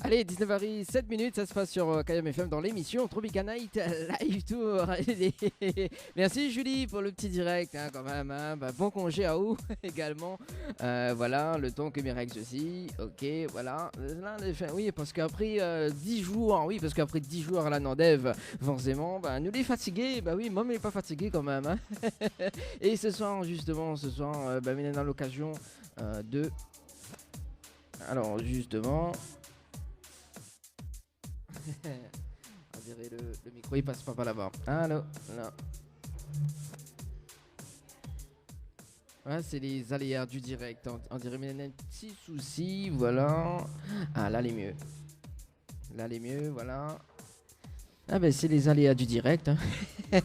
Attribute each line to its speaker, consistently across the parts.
Speaker 1: Allez, 19h07, ça se passe sur KM FM dans l'émission Tropical Night Live Tour. Merci Julie pour le petit direct, hein, quand même. Hein. Bah, bon congé à vous également. Voilà, le temps que mes règles aussi. Ok, voilà. Là, oui, parce qu'après 10 jours, oui, parce qu'après 10 jours à la Nandev, forcément, bah, nous les fatigués. Bah oui, moi, mais pas fatigué quand même. Hein. Et ce soir, justement, bah, on a l'occasion de. Alors, justement. On dirait le micro il passe pas par là-bas. Allô, là. Voilà, c'est les aléas du direct. On dirait qu'il y a un petit souci. Voilà. Ah, là, les mieux. Là, les mieux, voilà. Ah ben c'est les aléas du direct, hein.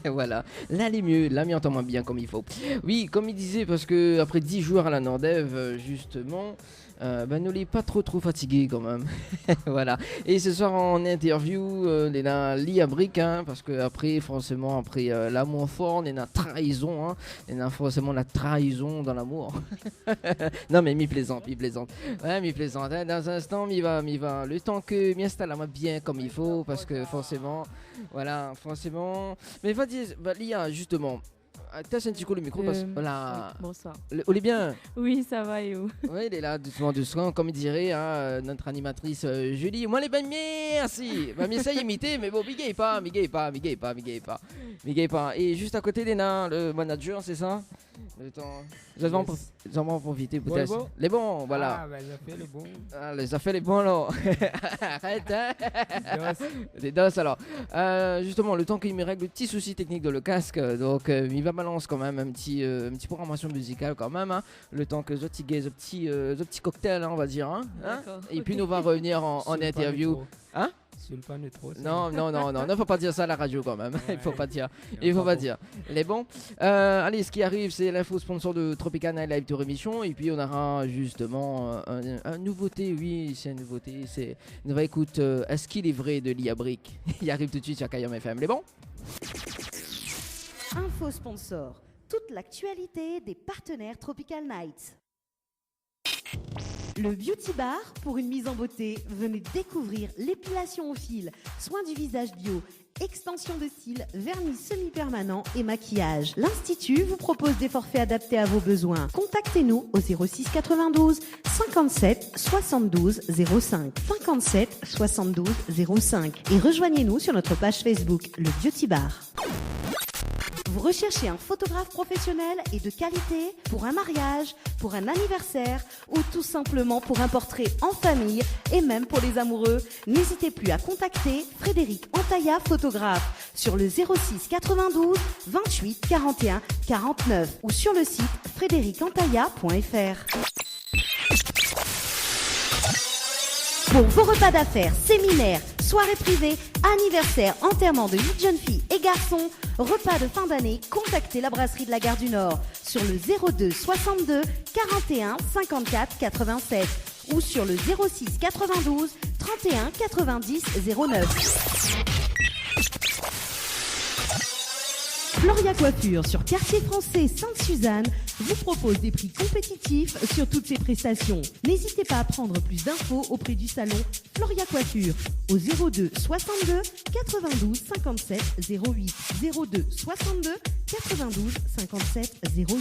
Speaker 1: Voilà, là les mieux, là m'y entend moins bien comme il faut. Oui, comme il disait, parce que après 10 jours à la Nordev, justement, ben nous les pas trop fatigués quand même. Voilà, et ce soir en interview, les Lia Brick, hein, parce que après, forcément, après l'amour fort, on est la trahison, hein, on a forcément la trahison dans l'amour. Non mais mi plaisante. Ouais, mi plaisante, hein. Dans un instant, mi va, le temps que m'y installe bien comme il faut, parce que forcément... Voilà, forcément. Mais vas-y, Lia, justement. T'as senti quoi le micro parce que voilà.
Speaker 2: Oui, bonsoir.
Speaker 1: On est bien.
Speaker 2: Oui, ça va et où?
Speaker 1: Oui, il est là, doucement, comme il dirait, hein, notre animatrice Julie. Moi, les ben merci. Bah, mais ça y imiter, mais bon, miguez pas. Et juste à côté des nains, le manager, c'est ça? Le temps. Nous allons en profiter peut-être.
Speaker 3: Bon.
Speaker 1: Les bons, voilà.
Speaker 3: Ah, ben, les affaires, les bons.
Speaker 1: Ah, les affaires, les bons, alors. Arrête, hein. Les dos, alors. Justement, le temps qu'il me règle le petit souci technique de le casque, donc il va balance quand même un petit programmation musicale quand même, hein, le temps que Zotigay, ce petit cocktail, hein, on va dire, hein, et puis nous va revenir en interview. Hein?
Speaker 3: Sur le panneau trop.
Speaker 1: Non, faut pas dire ça à la radio quand même.
Speaker 3: Ouais,
Speaker 1: Il faut pas dire. Les bons. Allez, ce qui arrive, c'est l'info sponsor de Tropical Night Live Tour émission. Et puis on aura justement une nouveauté. Oui, c'est une nouveauté. C'est une nouvelle écoute. Est-ce qu'il est vrai de Lia Brick? Il arrive tout de suite sur KM FM. Les bons.
Speaker 4: Info sponsor. Toute l'actualité des partenaires Tropical Night. Le Beauty Bar, pour une mise en beauté, venez découvrir l'épilation au fil, soins du visage bio, extension de cils, vernis semi-permanent et maquillage. L'Institut vous propose des forfaits adaptés à vos besoins. Contactez-nous au 06 92 57 72 05 57 72 05 et rejoignez-nous sur notre page Facebook, le Beauty Bar. Vous recherchez un photographe professionnel et de qualité pour un mariage, pour un anniversaire ou tout simplement pour un portrait en famille et même pour les amoureux? N'hésitez plus à contacter Frédéric Antaïa, photographe, sur le 06 92 28 41 49 ou sur le site frédéricantaïa.fr. Pour vos repas d'affaires, séminaires, soirées privées, anniversaires, enterrements de 8 jeunes filles et garçons, repas de fin d'année, contactez la brasserie de la Gare du Nord sur le 02 62 41 54 87 ou sur le 06 92 31 90 09. Floria Coiffure sur Quartier Français Sainte-Suzanne vous propose des prix compétitifs sur toutes ses prestations. N'hésitez pas à prendre plus d'infos auprès du salon Floria Coiffure au 02 62 92 57 08 02 62 92 57 08.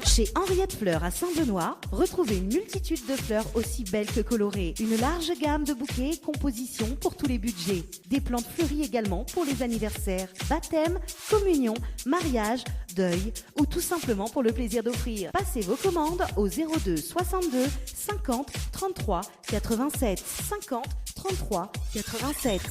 Speaker 4: Chez Henriette Fleurs à Saint-Benoît, retrouvez une multitude de fleurs aussi belles que colorées. Une large gamme de bouquets et compositions pour tous les budgets. Des plantes fleuries également pour les anniversaires, baptêmes, communions, mariages, deuil ou tout simplement pour le plaisir d'offrir. Passez vos commandes au 02 62 50 33 87 50 33 87.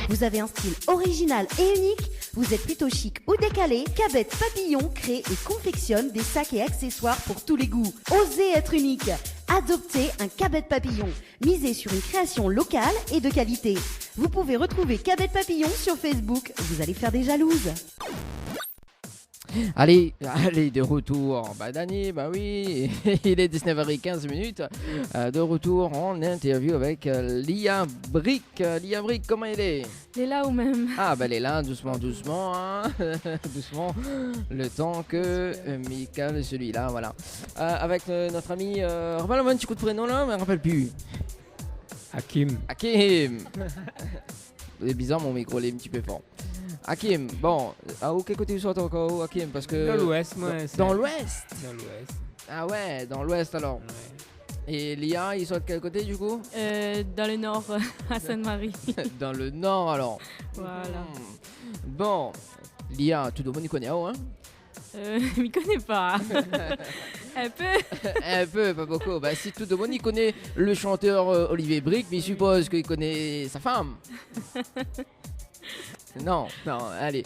Speaker 4: Vous avez un style original et unique? Vous êtes plutôt chic ou décalé? Cabette Papillon crée et confectionne des sacs et accessoires pour tous les goûts. Osez être unique. Adoptez un Cabette Papillon. Misez sur une création locale et de qualité. Vous pouvez retrouver Cabette Papillon sur Facebook. Vous allez faire des jalouses.
Speaker 1: Allez, de retour. Dany, oui, il est 19h15 minutes. De retour en interview avec Lia Brick. Lia Brick, comment elle est?
Speaker 2: Elle est là ou même?
Speaker 1: Elle est là, doucement, hein. Doucement, le temps que Michael, celui-là, voilà. Avec notre ami, rappelle-moi un petit coup de prénom là, mais je ne rappelle plus.
Speaker 3: Hakim.
Speaker 1: C'est bizarre, mon micro, il est un petit peu fort. Hakim, bon, à quel côté tu sortes encore, Hakim? Parce que
Speaker 3: Dans l'ouest, moi.
Speaker 1: Dans l'ouest?
Speaker 3: Dans l'ouest.
Speaker 1: Ah ouais, dans l'ouest alors.
Speaker 3: Ouais.
Speaker 1: Et Lia, il sort de quel côté du coup?
Speaker 2: Dans le nord, à Sainte-Marie.
Speaker 1: Dans le nord alors.
Speaker 2: Voilà.
Speaker 1: Bon, Lia, tout le monde y connaît, hein?
Speaker 2: Je m'y connais pas. Un peu.
Speaker 1: Un peu, pas beaucoup. Si tout le monde y connaît le chanteur Olivier Brick, mais il suppose qu'il connaît sa femme. Non, allez.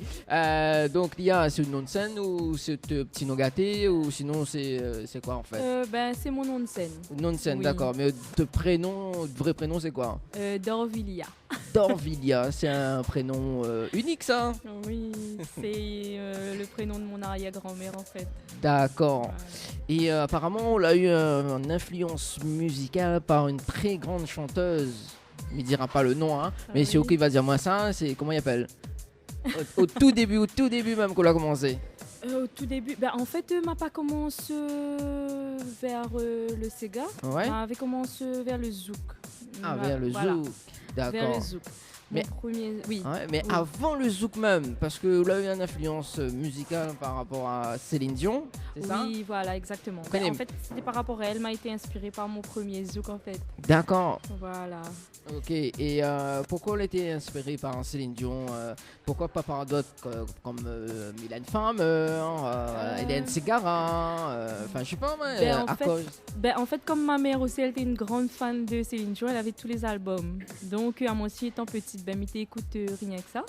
Speaker 1: Donc Lia, c'est un nom de scène ou c'est un petit nom gâté ou sinon c'est quoi en fait?
Speaker 2: C'est mon nom de scène.
Speaker 1: Nom de scène,
Speaker 2: Oui.
Speaker 1: d'accord. Mais vrai prénom c'est quoi?
Speaker 2: Dorvilia.
Speaker 1: Dorvilia, c'est un prénom unique ça?
Speaker 2: Oui, c'est le prénom de mon arrière-grand-mère en fait.
Speaker 1: D'accord.
Speaker 2: Voilà.
Speaker 1: Et apparemment, on a eu une influence musicale par une très grande chanteuse. Il ne dira pas le nom, hein. Mais
Speaker 2: Oui.
Speaker 1: si OK va dire moi ça, c'est comment il appelle? Au tout début même qu'on a commencé.
Speaker 2: Au tout début, en fait, m'a pas commencé vers le Sega.
Speaker 1: Ouais.
Speaker 2: M'avait commencé vers le Zouk.
Speaker 1: Ah, vers le
Speaker 2: Voilà,
Speaker 1: zouk.
Speaker 2: vers le
Speaker 1: D'accord.
Speaker 2: Zouk.
Speaker 1: Mais-
Speaker 2: Mon premier, oui.
Speaker 1: Ouais, mais
Speaker 2: Oui.
Speaker 1: avant le zouk même, parce que vous avez eu une influence musicale par rapport à Céline Dion, c'est ça?
Speaker 2: Oui, voilà, exactement.
Speaker 1: Prenez-
Speaker 2: En fait, c'était par rapport à elle, m'a été inspirée par mon premier Zouk en fait.
Speaker 1: D'accord.
Speaker 2: Voilà.
Speaker 1: Ok. Et pourquoi elle était inspirée par Céline Dion? Pourquoi pas par d'autres comme Mylène Farmer, Hélène Ségara? Enfin, je sais pas, mais
Speaker 2: En
Speaker 1: à
Speaker 2: fait,
Speaker 1: cause.
Speaker 2: en fait, comme ma mère aussi, elle était une grande fan de Céline Dion, elle avait tous les albums. Donc, à moi aussi, étant petite, m'était écoute rien que ça.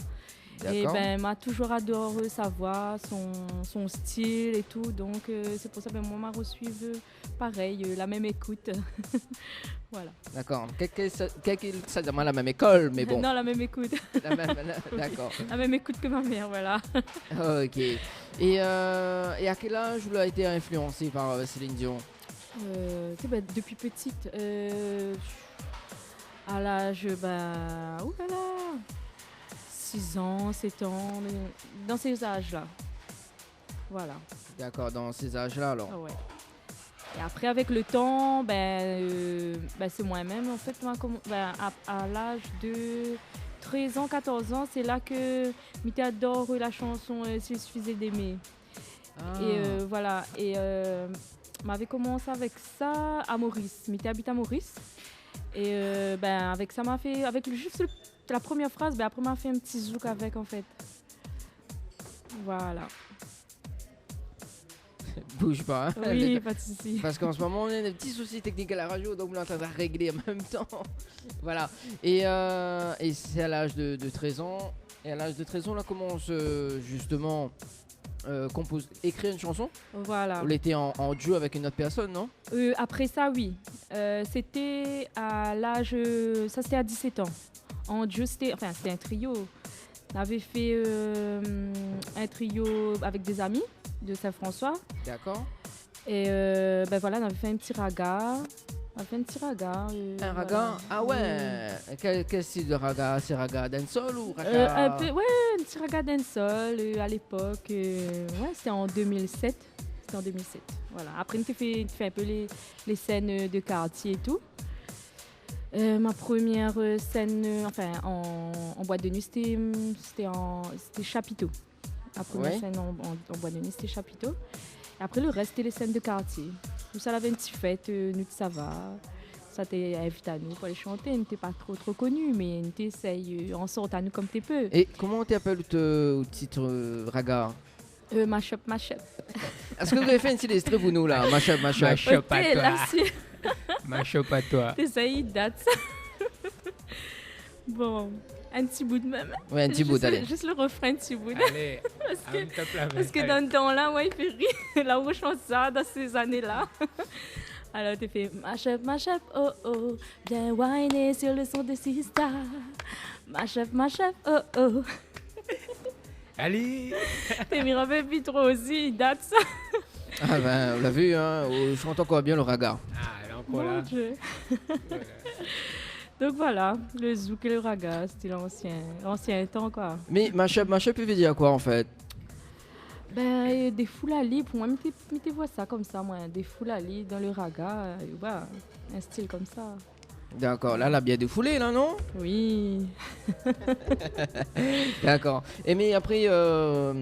Speaker 2: Et m'a toujours adoré sa voix, son style et tout. Donc, c'est pour ça que moi, m'a reçu pareil, la même écoute. Voilà.
Speaker 1: D'accord. Ça demande la même école, mais bon.
Speaker 2: Non, la même écoute.
Speaker 1: D'accord.
Speaker 2: La même écoute que ma mère, voilà.
Speaker 1: Ok. Et à quel âge vous avez été influencé par Céline Dion?
Speaker 2: Depuis petite, à l'âge, oulala, 6 ans, 7 ans, dans ces âges-là. Voilà.
Speaker 1: D'accord, dans ces âges-là alors.
Speaker 2: Ah ouais. Et après, avec le temps, c'est moi-même, en fait, à l'âge de 13 ans, 14 ans, c'est là que j'adore la chanson S'il suffisait d'aimer.
Speaker 1: Ah.
Speaker 2: Et voilà. Et m'avait commencé avec ça à Maurice. J'habite à Maurice. Et avec ça, m'a fait, avec juste la première phrase, après, m'a fait un petit zouk avec, en fait. Voilà.
Speaker 1: Bouge pas. Hein.
Speaker 2: Oui, pas de souci.
Speaker 1: Parce qu'en ce moment, on a des petits soucis techniques à la radio, donc on est en train de régler en même temps. Voilà. Et c'est à l'âge de 13 ans. Et à l'âge de 13 ans, on commence justement écrire une chanson.
Speaker 2: Voilà.
Speaker 1: On était en duo avec une autre personne, non?
Speaker 2: Après ça, oui. C'était à l'âge... Ça, c'était à 17 ans. En duo, c'était un trio. On avait fait un trio avec des amis de Saint-François.
Speaker 1: D'accord.
Speaker 2: Et voilà, on avait fait un petit raga.
Speaker 1: Un raga? Ah ouais. Quel style de raga? C'est raga dancehall ou raga?
Speaker 2: Un petit raga dancehall à l'époque. C'était en 2007. Voilà. Après, on a fait un peu les scènes de quartier et tout. Ma première scène en boîte de nuit, c'était Chapiteau. La première scène en boîte de nuit, c'était Chapiteau. Et après, le reste, c'était les scènes de quartier. Nous, ça avait une petite fête, nous, ça va. Ça t'est invité à nous pour aller chanter. Nous n'étais pas trop connus, mais nous t'essayes, on sort à nous comme t'es peu.
Speaker 1: Et comment t'appelles au titre raga?
Speaker 2: Mashup.
Speaker 1: Est-ce que vous avez fait un petit extrait pour nous là? Mashup.
Speaker 3: Mashup à
Speaker 2: Ok, là,
Speaker 3: toi. Mashup à toi.
Speaker 2: t'essayes, date. Bon, un petit bout de même.
Speaker 1: Ouais, un petit bout, allez.
Speaker 2: Juste le refrain, un petit bout.
Speaker 3: Allez,
Speaker 2: Parce que dans le temps-là, il fait rire. Là où je chante ça, dans ces années-là. Alors, tu fais mashup, oh oh. Viens whiner sur le son de Sista. Mashup, oh oh.
Speaker 3: Allez.
Speaker 2: Et me rappelle plus trop aussi, il date ça.
Speaker 1: Ah ben, on l'a vu, hein, on chante encore bien le raga.
Speaker 3: Ah, elle est encore
Speaker 2: Mon
Speaker 3: là.
Speaker 2: Dieu. Donc voilà, le zouk et le raga, c'était l'ancien temps quoi.
Speaker 1: Mais mashup veut dire quoi en fait?
Speaker 2: Ben, des foulali, pour moi, mettez vois ça comme ça, moi, des foulali dans le raga, ouais, un style comme ça.
Speaker 1: D'accord, là, la bien défoulée, là, non?
Speaker 2: Oui.
Speaker 1: D'accord. Et mais après, on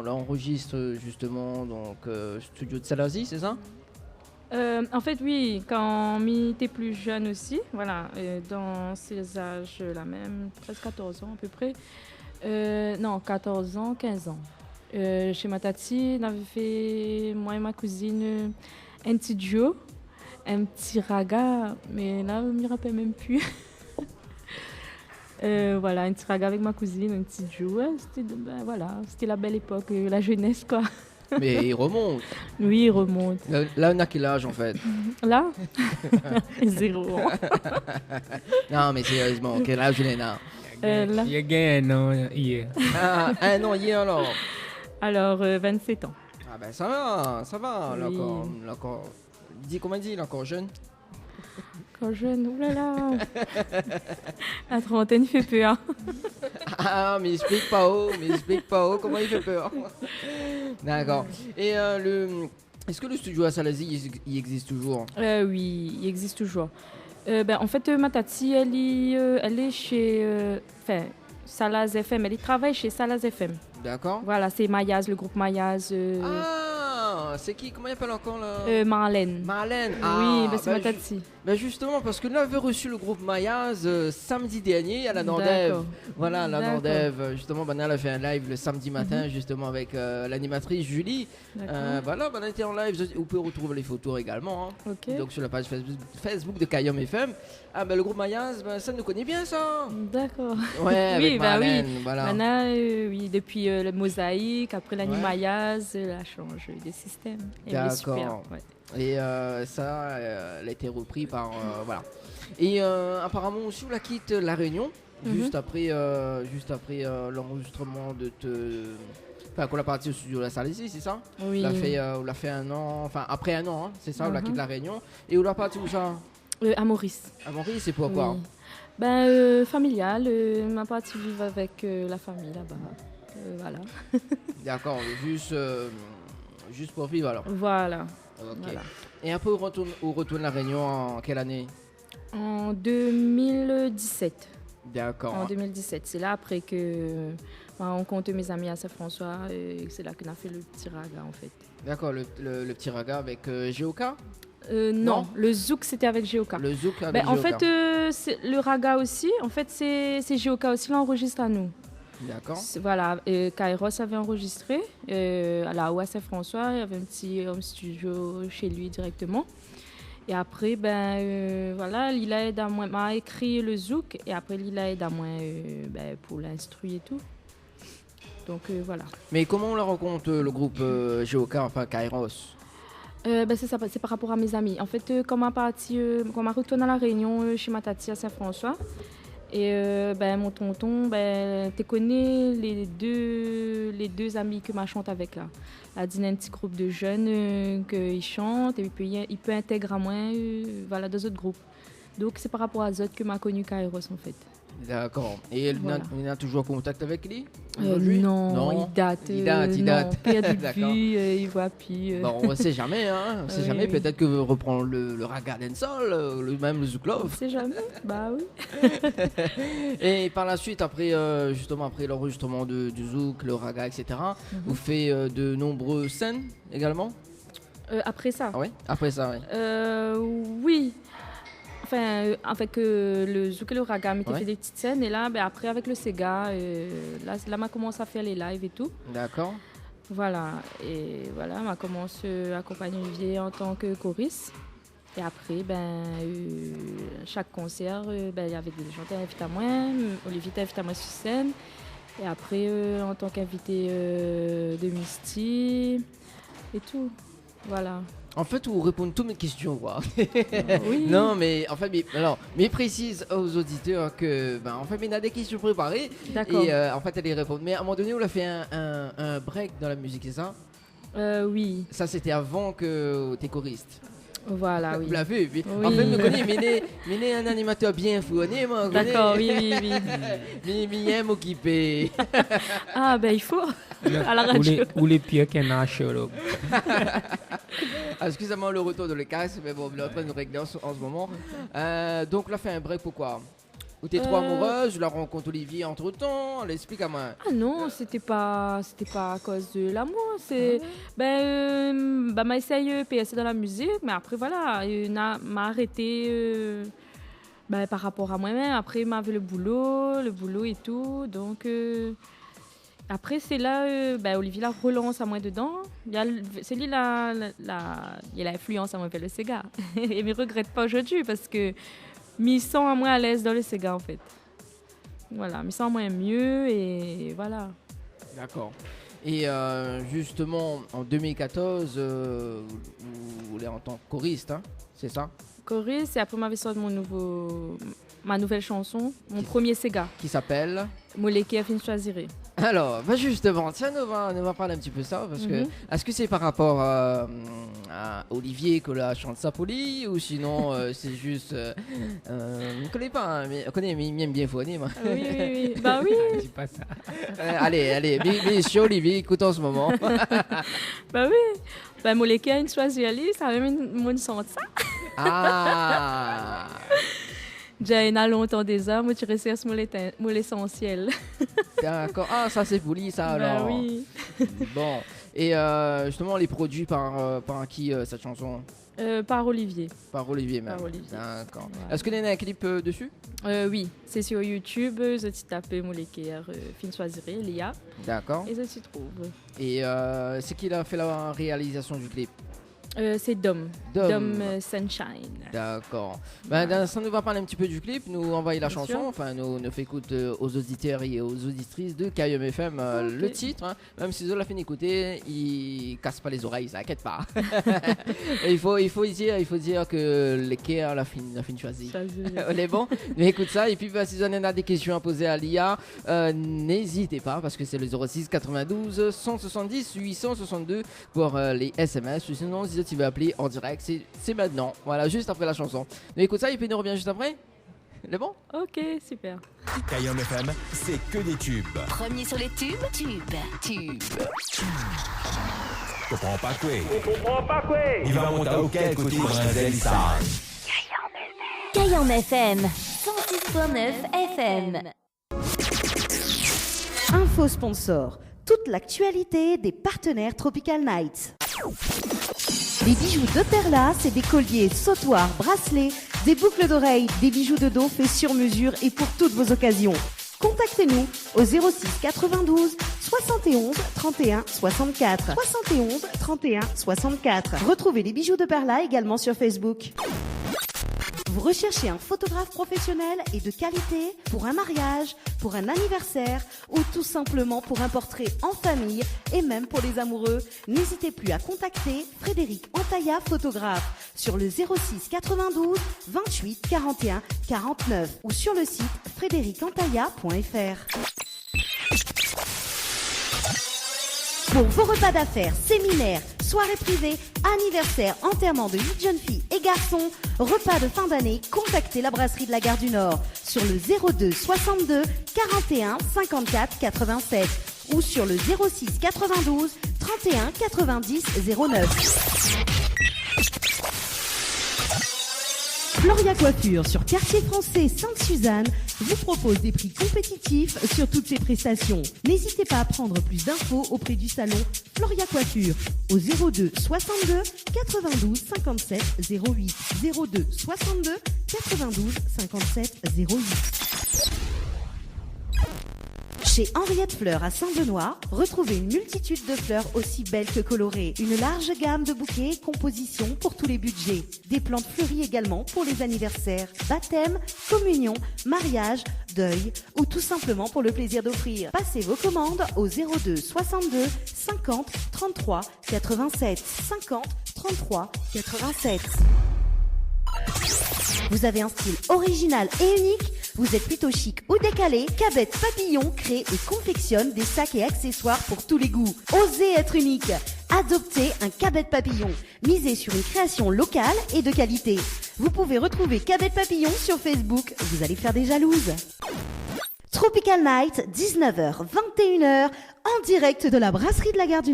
Speaker 1: l'enregistre justement, donc, studio de Salazie, c'est ça?
Speaker 2: En fait, oui, quand on était plus jeune aussi, voilà, dans ces âges-là même, 13-14 ans à peu près. Non, 14 ans, 15 ans. Chez ma tati, on avait fait, moi et ma cousine, un petit duo, un petit raga, mais là, je ne me rappelle même plus. Voilà, un petit raga avec ma cousine, un petit duo. Ouais, c'était la belle époque, la jeunesse, quoi.
Speaker 1: Mais il remonte.
Speaker 2: Oui, il remonte.
Speaker 1: Là, on a quel âge en fait?
Speaker 2: Là 0.
Speaker 1: Non, mais sérieusement, quel âge il est là?
Speaker 2: Là.
Speaker 3: Il y a gagné un an hier.
Speaker 1: Ah, un an hier alors?
Speaker 2: Alors, 27 ans.
Speaker 1: Ah ben ça va, là,
Speaker 2: Oui.
Speaker 1: encore. Dis, comment il dit, il est encore jeune?
Speaker 2: Quand jeune, oulala. La trentaine fait peur.
Speaker 1: Ah, mais il explique pas comment il fait peur. D'accord. Et est-ce que le studio à Salazie, il existe toujours?
Speaker 2: Oui, il existe toujours. En fait, ma tati, elle est chez Salaz FM. Elle travaille chez Salaz FM.
Speaker 1: D'accord.
Speaker 2: Voilà, c'est Mayaz, le groupe Mayaz.
Speaker 1: Ah, c'est qui? Comment il appelle encore là?
Speaker 2: Marlène.
Speaker 1: Marlène.
Speaker 2: Oui,
Speaker 1: Ah,
Speaker 2: c'est ma tati.
Speaker 1: Justement, parce que nous avions reçu le groupe Mayaz samedi dernier à la Nordève.
Speaker 2: D'accord.
Speaker 1: Voilà, la
Speaker 2: D'accord.
Speaker 1: Nordève. Justement, elle a fait un live le samedi matin, justement, avec l'animatrice Julie.
Speaker 2: D'accord.
Speaker 1: Voilà, on a été en live. Vous pouvez retrouver les photos également. Hein.
Speaker 2: Ok.
Speaker 1: Donc, sur la page Facebook de Kayom FM. Ah, le groupe Mayaz, ça nous connaît bien, ça.
Speaker 2: D'accord.
Speaker 1: Ouais,
Speaker 2: Oui,
Speaker 1: avec
Speaker 2: bah oui.
Speaker 1: Marlène, voilà.
Speaker 2: Maintenant, oui, depuis le mosaïque, après l'année
Speaker 1: Ouais.
Speaker 2: Mayaz, elle a changé de système. Elle est super.
Speaker 1: D'accord.
Speaker 2: Ouais.
Speaker 1: Et ça, elle a été repris par... voilà. Et apparemment aussi, on la quitte La Réunion, juste après l'enregistrement de Enfin, qu'on a parti au studio de la salle ici, c'est ça?
Speaker 2: Oui.
Speaker 1: On l'a fait un an, enfin après un an, hein, c'est ça, on la
Speaker 2: Mhm.
Speaker 1: quitte La Réunion. Et on l'a parti où ça?
Speaker 2: À Maurice.
Speaker 1: À Maurice, c'est pourquoi?
Speaker 2: Oui. Familial, ma partie vivre avec la famille là-bas. Voilà.
Speaker 1: D'accord, juste pour vivre alors.
Speaker 2: Voilà.
Speaker 1: Ok.
Speaker 2: Voilà.
Speaker 1: Et un peu on retourne La Réunion en quelle année?
Speaker 2: En 2017.
Speaker 1: D'accord.
Speaker 2: En 2017. C'est là après que on compte mes amis à Saint-François et c'est là qu'on a fait le petit raga en fait.
Speaker 1: D'accord, le petit raga avec Géoka?
Speaker 2: Non,
Speaker 1: Non.
Speaker 2: le zouk c'était avec Géoka.
Speaker 1: Le zouk avec
Speaker 2: En
Speaker 1: Géoka.
Speaker 2: fait, c'est le raga aussi, en fait c'est Géoka aussi l'enregistre à nous.
Speaker 1: D'accord.
Speaker 2: Voilà, Kairos avait enregistré à la OA Saint-François, il y avait un petit home studio chez lui directement. Et après, voilà, Lila aide à moi, m'a écrit le zouk et après Lila aide à moi pour l'instru et tout. Donc voilà.
Speaker 1: Mais comment on la rencontre le groupe Géoka, enfin Kairos?
Speaker 2: C'est ça, c'est par rapport à mes amis. En fait, quand m'a retourné à la Réunion chez ma tati à Saint-François, et mon tonton, tu connais les deux amis que ma chante avec là. Elle a dit un petit groupe de jeunes qu'ils chantent et puis il peut intégrer à moi voilà, deux autres groupes. Donc c'est par rapport à eux que m'a connu Kairos en fait.
Speaker 1: D'accord. Et
Speaker 2: Voilà.
Speaker 1: il a toujours contact avec lui aujourd'hui?
Speaker 2: Non, il date.
Speaker 1: Il date.
Speaker 2: Perdu de
Speaker 1: D'accord.
Speaker 2: vue, il voit plus.
Speaker 1: Bon, on sait jamais, hein. On sait
Speaker 2: Oui,
Speaker 1: jamais.
Speaker 2: oui.
Speaker 1: Peut-être que reprendre le raga dancehall, même le
Speaker 2: On
Speaker 1: zouklov.
Speaker 2: sait jamais. Bah oui.
Speaker 1: Et par la suite, après justement après l'enregistrement du zouk, le raga, etc. Vous faites de nombreuses scènes également?
Speaker 2: Après ça.
Speaker 1: Ah oui. Après ça, oui.
Speaker 2: Oui. Enfin, avec le zouk et le raga, on
Speaker 1: Ouais.
Speaker 2: fait des petites scènes. Et là, après, avec le Sega, là, m'a commencé à faire les lives et tout.
Speaker 1: D'accord.
Speaker 2: Voilà. Et voilà, m'a commencé à accompagner Olivier en tant que choriste. Et après, chaque concert, il y avait des gens qui invités à moi. Olivier t'a invité à moi sur scène. Et après, en tant qu'invité de Misty et tout. Voilà.
Speaker 1: En fait, vous répondez toutes mes questions, quoi.
Speaker 2: Oui.
Speaker 1: Non, mais en fait, mais précise aux auditeurs que, en fait, il y a des questions préparées.
Speaker 2: D'accord.
Speaker 1: Et en fait, elle y répond. Mais à un moment donné, on a fait un break dans la musique, c'est ça?
Speaker 2: Oui,
Speaker 1: Ça, c'était avant que t'es choriste.
Speaker 2: voilà, oui.
Speaker 1: Vous l'avez vu.
Speaker 2: Oui.
Speaker 1: En fait, je connais, mais un animateur bien fourni, moi. je connais.
Speaker 2: D'accord, oui.
Speaker 1: Mais aime occupé.
Speaker 2: Ah, ben il faut. À la radio.
Speaker 3: Ou les pires qu'un archéologue.
Speaker 1: Excusez-moi le retour de l'écasse, mais bon, on est en train de régler en ce moment. Donc, là, fait un break, pourquoi? Ou t'es trop amoureuse, je la rencontre Olivier entre temps, explique à moi.
Speaker 2: Ah non, c'était pas à cause de l'amour. C'est m'a essayé PSC dans la musique, mais après voilà, m'a arrêté par rapport à moi-même. Après, m'a vu le boulot et tout. Donc après c'est là, Olivier la relance à moi dedans. C'est lui il y a l'influence à moi vers le Sega. Et me regrette pas aujourd'hui parce que me sens moins à l'aise dans le Sega en fait. Voilà, me sens moins mieux et voilà.
Speaker 1: D'accord. Et justement, en 2014, vous voulez en tant que choriste, hein, c'est ça?
Speaker 2: Choriste, et après m'avait sorti ma nouvelle chanson, mon premier Sega.
Speaker 1: Qui s'appelle?
Speaker 2: Moleke a fini choisiré.
Speaker 1: Alors, justement, tiens, on va parler un petit peu ça, parce que est-ce que c'est par rapport à Olivier que la chante sa poli, ou sinon c'est juste, on ne connaît pas, hein, mais on connaît, mais il m'aime bien Fouani, moi.
Speaker 2: Oui. Bah oui.
Speaker 3: Dis pas ça.
Speaker 1: Allez, mais sur Olivier, écoute en ce moment.
Speaker 2: Bah oui. Moleke a fini choisiré, ça avait mon son de ça.
Speaker 1: Ah.
Speaker 2: J'ai longtemps déjà, moi tu restes mon l'essentiel.
Speaker 1: D'accord. Ah, ça c'est poli, ça alors.
Speaker 2: Bah oui.
Speaker 1: Bon. Et justement, les produits par qui cette chanson?
Speaker 2: Par Olivier.
Speaker 1: Par Olivier même.
Speaker 2: Par Olivier.
Speaker 1: D'accord.
Speaker 2: Voilà.
Speaker 1: Est-ce qu'il y a un clip dessus?
Speaker 2: Oui, c'est sur YouTube. Je t'ai tapé Moleke fin choisiré, Lia.
Speaker 1: D'accord.
Speaker 2: Et je t'y trouve.
Speaker 1: Et c'est qui a fait la réalisation du clip?
Speaker 2: C'est Dom Sunshine.
Speaker 1: D'accord. Ça nous va parler un petit peu du clip. Nous envoyer la
Speaker 2: Bien
Speaker 1: chanson.
Speaker 2: sûr.
Speaker 1: Enfin, nous fait écouter aux auditeurs et aux auditrices de KIM FM le titre. Hein. Même si ils l'ont fait écouter, ils cassent pas les oreilles, ça inquiète pas. Et il faut dire que l'équerre la fin choisi. On est bon. Mais écoute ça. Et puis si vous en avez des questions à poser à l'IA, n'hésitez pas parce que c'est le 06 92 170 862 pour les SMS. Sinon, si tu veux appeler en direct, c'est maintenant. Voilà, juste après la chanson. Mais écoute ça et puis nous revient juste après. C'est bon?
Speaker 2: Ok, super.
Speaker 5: KIM FM, c'est que des tubes.
Speaker 6: Premier sur les tubes.
Speaker 5: Comprends pas quoi? Il va monter au quel côté Brindel Star.
Speaker 6: KIM FM 106.9 FM.
Speaker 4: Info sponsor. Toute l'actualité des partenaires Tropical Nights. Les bijoux de Perla, c'est des colliers, sautoirs, bracelets, des boucles d'oreilles, des bijoux de dos faits sur mesure et pour toutes vos occasions. Contactez-nous au 06 92 71 31 64. 71 31 64. Retrouvez les bijoux de Perla également sur Facebook. Vous recherchez un photographe professionnel et de qualité pour un mariage, pour un anniversaire ou tout simplement pour un portrait en famille et même pour les amoureux, n'hésitez plus à contacter Frédéric Antaya, photographe, sur le 06 92 28 41 49 ou sur le site frédéricantaya.fr. Pour vos repas d'affaires, séminaires, soirées privées, anniversaires, enterrements de 8 jeunes filles et garçons, repas de fin d'année, contactez la brasserie de la Gare du Nord sur le 02 62 41 54 87 ou sur le 06 92 31 90 09. Floria Coiffure sur Quartier Français Sainte-Suzanne vous propose des prix compétitifs sur toutes ses prestations. N'hésitez pas à prendre plus d'infos auprès du salon Floria Coiffure au 02 62 92 57 08 02 62 92 57 08. Chez Henriette Fleurs à Saint-Benoît, retrouvez une multitude de fleurs aussi belles que colorées. Une large gamme de bouquets et compositions pour tous les budgets. Des plantes fleuries également pour les anniversaires, baptêmes, communions, mariages, deuil ou tout simplement pour le plaisir d'offrir. Passez vos commandes au 02 62 50 33 87 50 33 87. Vous avez un style original et unique? Vous êtes plutôt chic ou décalé? Cabette Papillon crée et confectionne des sacs et accessoires pour tous les goûts. Osez être unique. Adoptez un Cabette Papillon. Misez sur une création locale et de qualité. Vous pouvez retrouver Cabette Papillon sur Facebook. Vous allez faire des jalouses. Tropical Night, 19h, 21h, en direct de la brasserie de la Gare du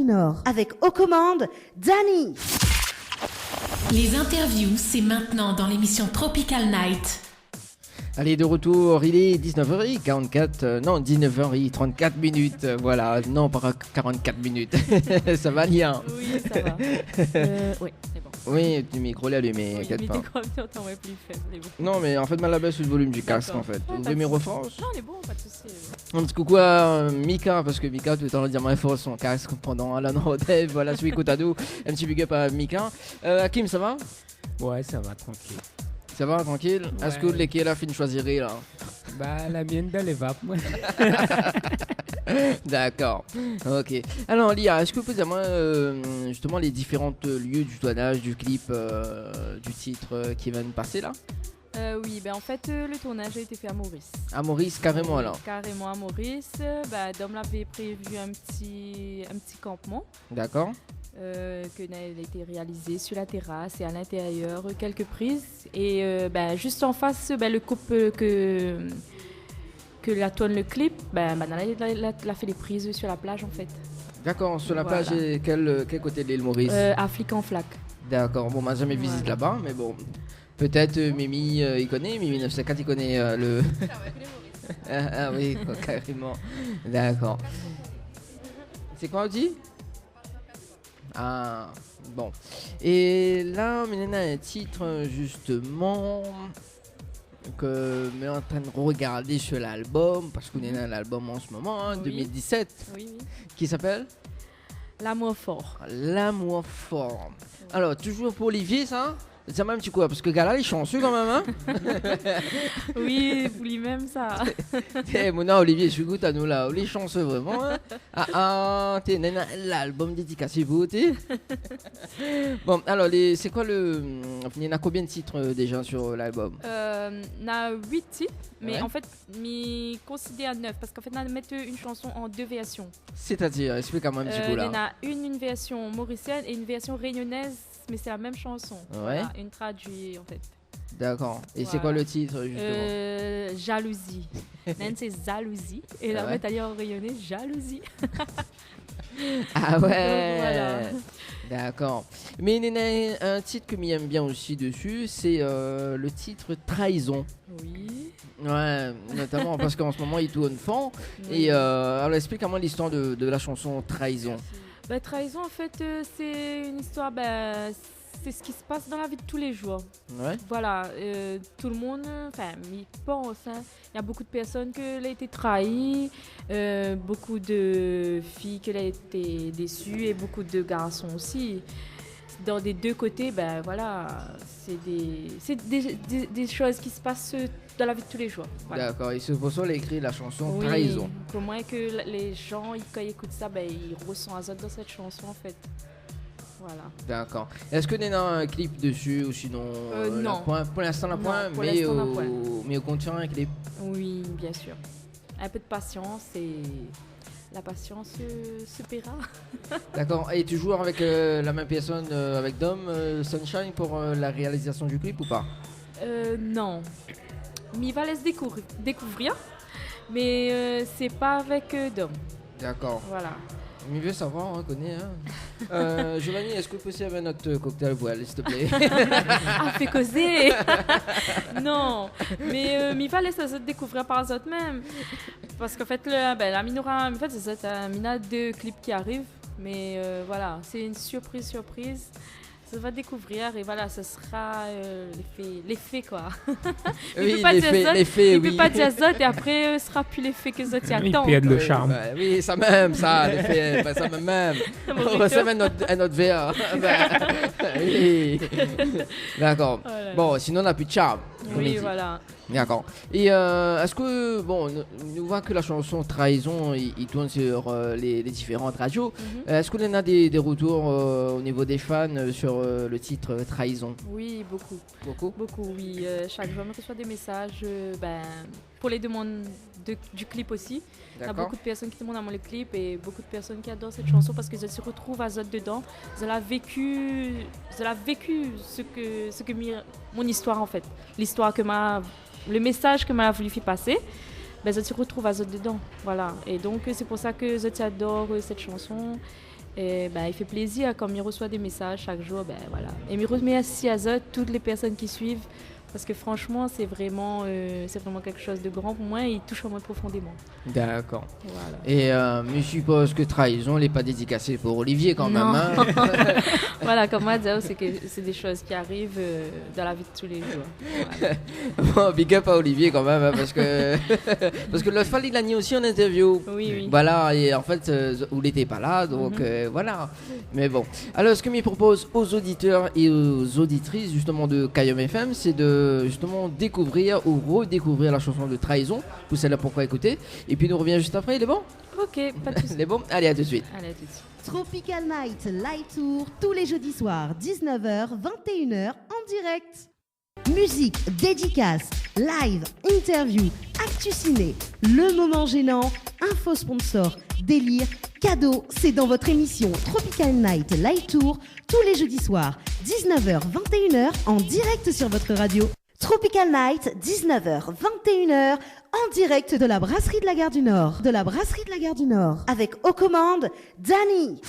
Speaker 4: Nord. Avec aux commandes, Dani.
Speaker 7: Les interviews, c'est maintenant dans l'émission Tropical Night.
Speaker 1: Allez, de retour, il est 19h34 minutes, voilà, non, pas 44 minutes, ça va bien.
Speaker 2: Oui, ça va. Oui, c'est bon.
Speaker 1: Oui, tu micro l'est allumé,
Speaker 2: Oui,
Speaker 1: t'inquiète
Speaker 2: mais
Speaker 1: pas.
Speaker 2: t'es quand même plus faible, mais bon.
Speaker 1: Non, mais en fait, mal à la baisse le volume du casque,
Speaker 2: D'accord.
Speaker 1: en fait.
Speaker 2: Non,
Speaker 1: Une
Speaker 2: pas de
Speaker 1: demi-refonce.
Speaker 2: Non, on est bon, pas de soucis.
Speaker 1: Un petit coucou à Mika, parce que Mika, tout le temps, dire mal fort son casque pendant la Rodève, voilà, celui côte à dos. Un petit big up à Mika. Hakim, ça va?
Speaker 3: Ouais, ça va, tranquille.
Speaker 1: Ça va, tranquille?
Speaker 3: Ouais.
Speaker 1: Est-ce que l'équipe a fini de choisir là?
Speaker 3: Bah, la mienne belle est vape, moi.
Speaker 1: D'accord, ok. Alors Lia, est-ce que vous pouvez dire moi justement les différents lieux du tournage, du clip, du titre qui va nous passer là?
Speaker 2: Oui, ben en fait, le tournage a été fait à Maurice.
Speaker 1: À Maurice, carrément là.
Speaker 2: Carrément à Maurice. Dom l'avait prévu un petit campement
Speaker 1: D'accord.
Speaker 2: que a été réalisé sur la terrasse et à l'intérieur, quelques prises. Et juste en face, le couple que la tourne le clip, il a fait les prises sur la plage en fait.
Speaker 1: D'accord, sur la
Speaker 2: Voilà.
Speaker 1: plage, et quel côté de l'île Maurice?
Speaker 2: À Flic en Flac.
Speaker 1: D'accord, bon, moi jamais visité
Speaker 2: Voilà.
Speaker 1: là-bas, mais bon. Peut-être Mimi, il connaît, Mimi 904, il connaît le... ah oui, quoi, carrément. D'accord. C'est quoi on dit? Ah, bon. Et là, on a un titre justement que je suis en train de regarder sur l'album, parce qu'on est dans l'album en ce moment, hein,
Speaker 2: Oui.
Speaker 1: 2017,
Speaker 2: Oui.
Speaker 1: qui s'appelle
Speaker 2: L'amour fort.
Speaker 1: L'amour fort. Alors, toujours pour Olivier, ça? C'est même un petit coup, parce que gars là, il est chanceux quand même, hein?
Speaker 2: Oui, pour lui-même ça.
Speaker 1: Eh, mon nom, Olivier, je suis goût à nous là, il est chanceux vraiment, hein? T'es l'album dédicacé pour t'es. Bon, alors, c'est quoi il y en a combien de titres déjà sur l'album?
Speaker 2: On a 8 titres, mais
Speaker 1: Ouais.
Speaker 2: en fait, m'y considère 9 parce qu'en fait, on a mettre une chanson en 2 versions.
Speaker 1: C'est-à-dire, explique-moi un petit coup
Speaker 2: Il y
Speaker 1: là.
Speaker 2: en a une version mauricienne et une version réunionnaise, mais c'est la même chanson.
Speaker 1: Ouais.
Speaker 2: Voilà, une traduite en fait.
Speaker 1: D'accord. Et c'est
Speaker 2: Voilà.
Speaker 1: quoi le titre justement?
Speaker 2: Jalousie. Nan, c'est jalousie. Et
Speaker 1: Ah
Speaker 2: la
Speaker 1: ouais.
Speaker 2: mettre en rayonné, jalousie.
Speaker 1: Ah ouais.
Speaker 2: Voilà.
Speaker 1: D'accord. Mais il y en a un titre que m'aime bien aussi dessus, c'est le titre Trahison.
Speaker 2: Oui.
Speaker 1: Ouais, notamment parce qu'en ce moment il tourne fond.
Speaker 2: Oui.
Speaker 1: Et alors explique-moi l'histoire de la chanson Trahison.
Speaker 2: Trahison, en fait, c'est une histoire, c'est ce qui se passe dans la vie de tous les jours.
Speaker 1: Ouais.
Speaker 2: Voilà, tout le monde, enfin, m'y pense, hein. Il y a beaucoup de personnes qui ont été trahies, beaucoup de filles qui ont été déçues et beaucoup de garçons aussi. Dans les deux côtés, voilà, c'est des choses qui se passent dans la vie de tous les jours. Voilà.
Speaker 1: D'accord. Et c'est pour ça qu'il a écrit la chanson
Speaker 2: Oui,
Speaker 1: Trahison.
Speaker 2: comment que les gens, quand ils écoutent ça, ils ressentent azote dans cette chanson en fait. Voilà.
Speaker 1: D'accord. Est-ce que tu as un clip dessus ou sinon
Speaker 2: Non.
Speaker 1: la pointe, pour l'instant la
Speaker 2: Non,
Speaker 1: pointe,
Speaker 2: pour
Speaker 1: mais
Speaker 2: l'instant, la pointe.
Speaker 1: mais au contient un clip.
Speaker 2: Oui, bien sûr. Un peu de patience et la patience se paiera.
Speaker 1: D'accord. Et tu joues avec la même personne, avec Dom Sunshine pour la réalisation du clip ou pas?
Speaker 2: Non. Mais il va laisser découvrir, mais c'est pas avec Dom.
Speaker 1: D'accord.
Speaker 2: Voilà.
Speaker 1: Mieux veut savoir, on connaît. Hein. Giovanni, est-ce que vous pouvez avoir notre cocktail voile, s'il te plaît?
Speaker 2: Ah, fais causer. Non, mais il va laisser ça découvrir par les autres même. Parce qu'en fait, la Minora, en fait, c'est ça, Mina 2 clips qui arrivent. Mais voilà, c'est une surprise. Ça va découvrir et voilà, ce sera l'effet quoi.
Speaker 1: Oui,
Speaker 2: il
Speaker 1: l'effet,
Speaker 2: peut
Speaker 1: oui.
Speaker 2: pas dire Zot et après ce sera plus l'effet que Zot y
Speaker 3: Il
Speaker 2: attend.
Speaker 3: perd le charme.
Speaker 1: Bah, oui, ça même, ça, l'effet, bah, ça même. On reçoit un autre verre. Bah, oui. D'accord.
Speaker 2: Voilà.
Speaker 1: Bon, sinon on n'a plus de charme. comme il
Speaker 2: Oui,
Speaker 1: dit.
Speaker 2: voilà.
Speaker 1: D'accord. Et est-ce que, bon, nous voit que la chanson Trahison, il tourne sur les différentes radios. Est-ce que l'on a des retours au niveau des fans sur le titre Trahison?
Speaker 2: Oui, beaucoup.
Speaker 1: Beaucoup.
Speaker 2: Beaucoup, oui. Chaque jour, on reçoit des messages pour les demandes du clip aussi. Il y a
Speaker 1: D'accord.
Speaker 2: beaucoup de personnes qui demandent à moi le clip et beaucoup de personnes qui adorent cette chanson parce qu'elles se retrouvent à Zot dedans. Elles ont vécu ce que mon histoire en fait. L'histoire le message que m'a voulu faire passer. Elles se retrouvent à Zot dedans. Voilà. Et donc c'est pour ça que Zot adore cette chanson. Et il fait plaisir comme il reçoit des messages chaque jour. Voilà. Et il remercie à Zot toutes les personnes qui suivent. Parce que franchement, c'est vraiment quelque chose de grand pour moi et il touche à moi profondément.
Speaker 1: D'accord.
Speaker 2: Voilà.
Speaker 1: Et je suppose que Trahison n'est pas dédicacée pour Olivier quand
Speaker 2: Non.
Speaker 1: même. Hein.
Speaker 2: Voilà, comme moi, c'est que c'est des choses qui arrivent dans la vie de tous les jours. Voilà.
Speaker 1: Bon, big up à Olivier quand même, hein, parce que le fall il a mis aussi en interview.
Speaker 2: Oui, oui.
Speaker 1: Voilà, et en fait, où il n'était pas là, donc voilà. Mais bon. Alors, ce que je propose aux auditeurs et aux auditrices justement de Kayom FM, c'est de justement découvrir ou redécouvrir la chanson de Trahison. Vous savez pourquoi écouter. Et puis nous revient juste après, il est bon?
Speaker 2: Ok, pas de soucis.
Speaker 1: Il est bon? Allez, à tout de suite.
Speaker 2: Allez, à tout de suite.
Speaker 4: Tropical Night Light Tour tous les jeudis soirs, 19h, 21h en direct. Musique, dédicace, live, interview, actu ciné, le moment gênant, info sponsor, délire, cadeau, c'est dans votre émission Tropical Night Light Tour tous les jeudis soirs, 19h, 21h en direct sur votre radio. Tropical Night, 19h, 21h en direct de la brasserie de la Gare du Nord. De la brasserie de la Gare du Nord. Avec aux commandes, Dani.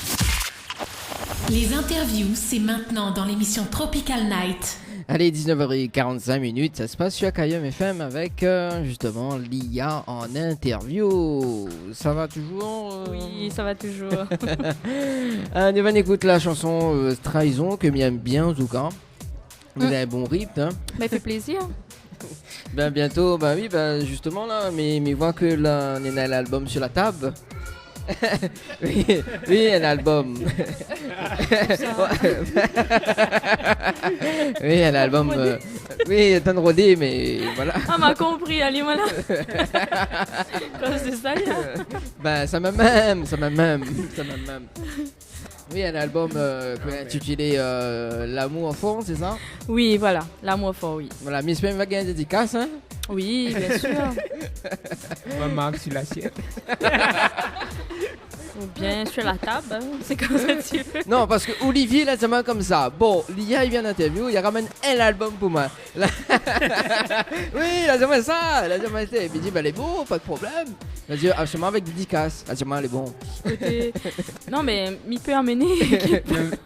Speaker 7: Les interviews, c'est maintenant dans l'émission Tropical Night.
Speaker 1: Allez, 19h45, ça se passe sur Kayom FM avec justement Lia en interview. Ça va toujours
Speaker 2: Oui, ça va toujours.
Speaker 1: Nous allons écouter la chanson Trahison que j'aime bien en tout cas. Vous avez un bon rythme. Hein.
Speaker 2: Mais fait plaisir.
Speaker 1: Ben bientôt, bah oui, bah justement là, mais voit que là, on a l'album sur la table. oui, un album. Oui, un album. Oui, un de rodé, mais voilà.
Speaker 2: Ah, m'a compris, allez, voilà. C'est ça, là.
Speaker 1: Ben, ça m'aime. Oui, un album intitulé L'amour au fond, c'est ça?
Speaker 2: Oui, voilà, l'amour fort, oui.
Speaker 1: Voilà, Miss Payne va gagner une dédicace, hein?
Speaker 2: Oui, bien sûr.
Speaker 3: Ma marque sur l'assiette.
Speaker 2: Ou bien sur la table, hein. C'est comme ça tu veux.
Speaker 1: Non, parce que Olivier, là, c'est mal comme ça. Bon, Lia, il vient d'interview, il ramène un album pour moi. Là... oui, là, c'est moi ça. Là, c'est moi ça. Il dit, bah, elle est bon, pas de problème. Là, je dis, avec dédicace. Là, c'est moi, elle est bon.
Speaker 2: Côté... Non, mais il peut amener.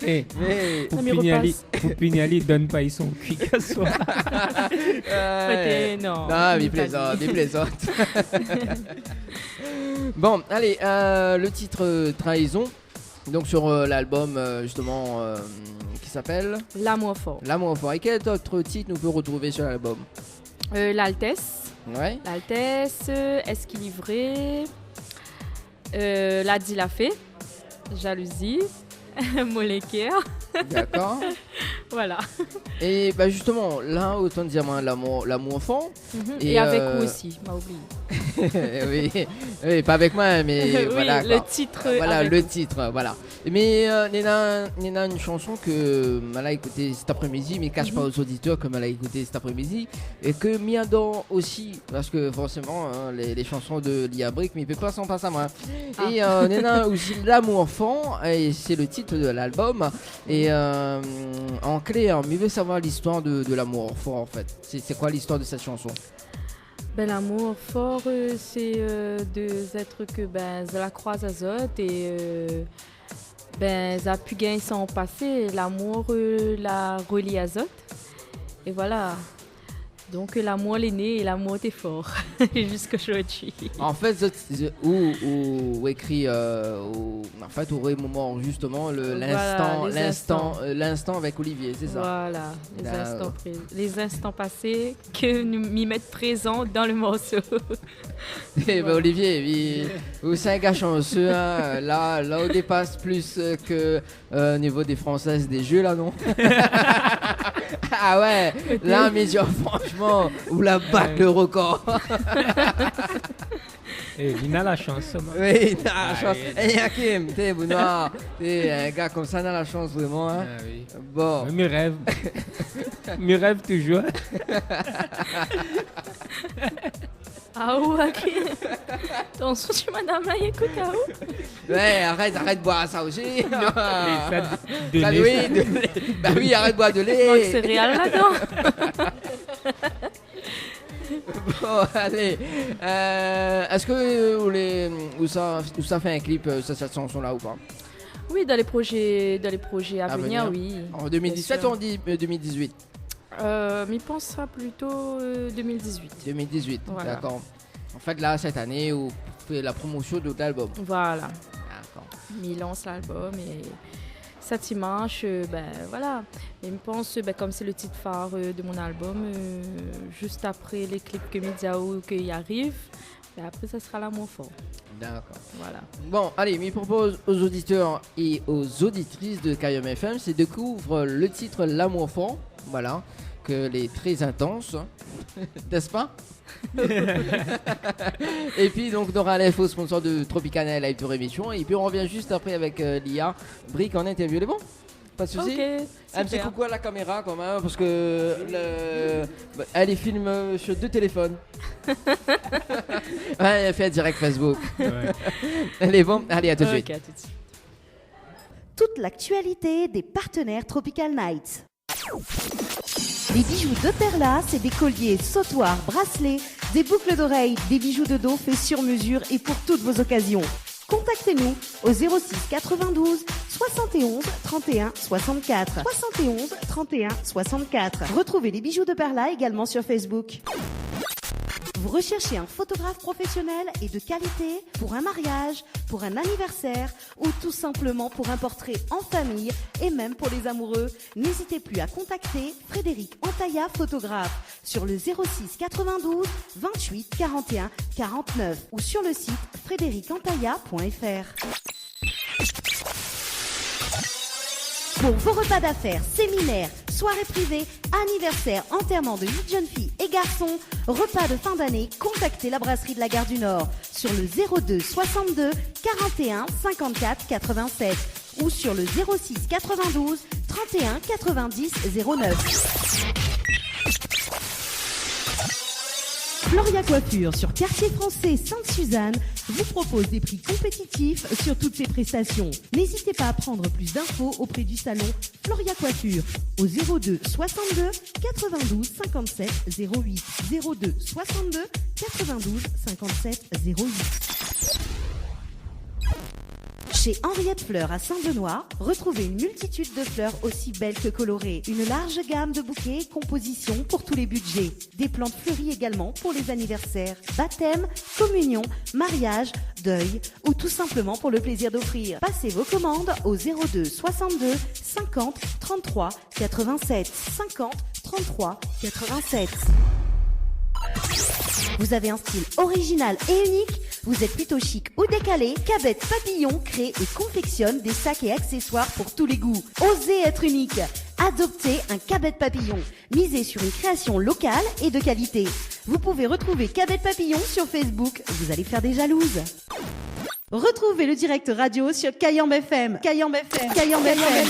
Speaker 3: Eh,
Speaker 1: Mais...
Speaker 3: Pugnali donne pas son cuit à soi.
Speaker 2: Côté, non.
Speaker 1: Non, il plaisante. Bon, allez, le titre Trahison. Donc sur l'album justement qui s'appelle
Speaker 2: L'amour fort.
Speaker 1: L'amour fort. Et quel autre titre nous peut retrouver sur l'album?
Speaker 2: L'Altesse.
Speaker 1: Ouais.
Speaker 2: L'Altesse, Est-ce qu'il est vrai? La dit la fait. Jalousie. Molécaire.
Speaker 1: D'accord.
Speaker 2: Voilà.
Speaker 1: Et bah justement, là, autant dire moi, l'amour fort.
Speaker 2: Et avec vous aussi, m'a oublié.
Speaker 1: oui, pas avec moi, mais
Speaker 2: oui,
Speaker 1: voilà.
Speaker 2: le
Speaker 1: quoi.
Speaker 2: titre.
Speaker 1: Voilà,
Speaker 2: avec
Speaker 1: le
Speaker 2: vous.
Speaker 1: titre, voilà. Mais Néna, une chanson que elle a écoutée cet après-midi, mais cache pas aux auditeurs comme elle a écouté cet après-midi, et que m'y adore aussi, parce que forcément, hein, les chansons de Lia Brick, mais il peut pas s'en passer à moi. Et Néna aussi L'amour fort, et c'est le titre de l'album. Et en clair, mais veut savoir l'histoire de l'amour fort en fait. C'est quoi l'histoire de cette chanson?
Speaker 2: L'amour fort, c'est deux êtres que la croise à Zot et ça a pu gagner sans passé. L'amour la relie à Zot. Et voilà. Donc l'amour est né et l'amour est fort jusqu'aujourd'hui.
Speaker 1: En fait, où écrit, en fait, au moment justement l'instant avec Olivier, c'est ça.
Speaker 2: Voilà, les instants passés que nous m'y mettent présents dans le morceau.
Speaker 1: Et ben Olivier, vous c'est un gars chanceux, hein. Là, on dépasse plus que au niveau des Françaises des jeux là, non? Ah ouais, là, mais genre, franchement, vous la battre le record.
Speaker 3: Et il a la chance.
Speaker 1: Oui, il a la chance. Et Hakim, t'es Benoît, t'es un gars comme ça, il a la chance vraiment. Hein.
Speaker 3: Ah, oui.
Speaker 1: Bon.
Speaker 3: Mes rêves. Mes rêves toujours.
Speaker 2: Ah ok. Attention, tu madame là, écoute, ah
Speaker 1: Ouais, arrête de boire ça aussi.
Speaker 3: De
Speaker 1: Ça,
Speaker 3: lait,
Speaker 1: oui, de lait. Bah oui, arrête de boire de lait.
Speaker 2: manque céréales là-dedans.
Speaker 1: Bon, allez. Est-ce que où ça fait un clip, cette chanson-là ou pas?
Speaker 2: Oui, dans les projets à venir, oui.
Speaker 1: En 2017 ou en 2018?
Speaker 2: Mais pensera plutôt 2018.
Speaker 1: 2018,
Speaker 2: Voilà.
Speaker 1: d'accord. En fait, là, cette année, vous faites la promotion de l'album.
Speaker 2: Voilà.
Speaker 1: D'accord.
Speaker 2: Il lance l'album et ça dimanche, voilà. Et je pense, comme c'est le titre phare de mon album, juste après les clips que Mediao qui arrivent, après ça sera l'amour fort.
Speaker 1: D'accord.
Speaker 2: Voilà.
Speaker 1: Bon, allez, mais propose aux auditeurs et aux auditrices de Kayom FM, c'est de découvrir le titre L'amour fort, voilà, que les très intense, n'est-ce pas? Et puis donc Nora Alef, sponsor de Tropicana Live Tour émission, et puis on revient juste après avec Lia Brick en interview, les bon? Pas de soucis.
Speaker 2: Ok,
Speaker 1: Un petit
Speaker 2: super.
Speaker 1: coucou à la caméra quand même, parce que elle filme sur 2 téléphones. Ouais, elle fait un direct Facebook.
Speaker 3: Ouais.
Speaker 1: Elle est bon. Allez, à tout de suite.
Speaker 2: Ok, à tout de suite.
Speaker 4: Toute l'actualité des partenaires Tropical Nights. Les bijoux de Perla, c'est des colliers, sautoirs, bracelets, des boucles d'oreilles, des bijoux de dos faits sur mesure et pour toutes vos occasions. Contactez-nous au 06 92 71 31 64. 71 31 64. Retrouvez les bijoux de Perla également sur Facebook. Vous recherchez un photographe professionnel et de qualité pour un mariage, pour un anniversaire ou tout simplement pour un portrait en famille et même pour les amoureux, n'hésitez plus à contacter Frédéric Antaya, photographe, sur le 06 92 28 41 49 ou sur le site frédéricantaya.fr. Pour vos repas d'affaires, séminaires, soirées privées, anniversaires, enterrements de 8 jeunes filles et garçons, repas de fin d'année, contactez la brasserie de la Gare du Nord sur le 02 62 41 54 87 ou sur le 06 92 31 90 09. Floria Coiffure sur Quartier Français Sainte-Suzanne vous propose des prix compétitifs sur toutes ses prestations. N'hésitez pas à prendre plus d'infos auprès du salon Floria Coiffure au 02 62 92 57 08 02 62 92 57 08. Chez Henriette Fleurs à Saint-Benoît, retrouvez une multitude de fleurs aussi belles que colorées. Une large gamme de bouquets et compositions pour tous les budgets. Des plantes fleuries également pour les anniversaires, baptêmes, communions, mariages, deuil ou tout simplement pour le plaisir d'offrir. Passez vos commandes au 02 62 50 33 87 50 33 87. Vous avez un style original et unique, vous êtes plutôt chic ou décalé, Cabette Papillon crée et confectionne des sacs et accessoires pour tous les goûts. Osez être unique, adoptez un Cabette Papillon, misez sur une création locale et de qualité. Vous pouvez retrouver Cabette Papillon sur Facebook, vous allez faire des jalouses. Retrouvez le direct radio sur Kayam FM. Kayam FM. Kayam FM.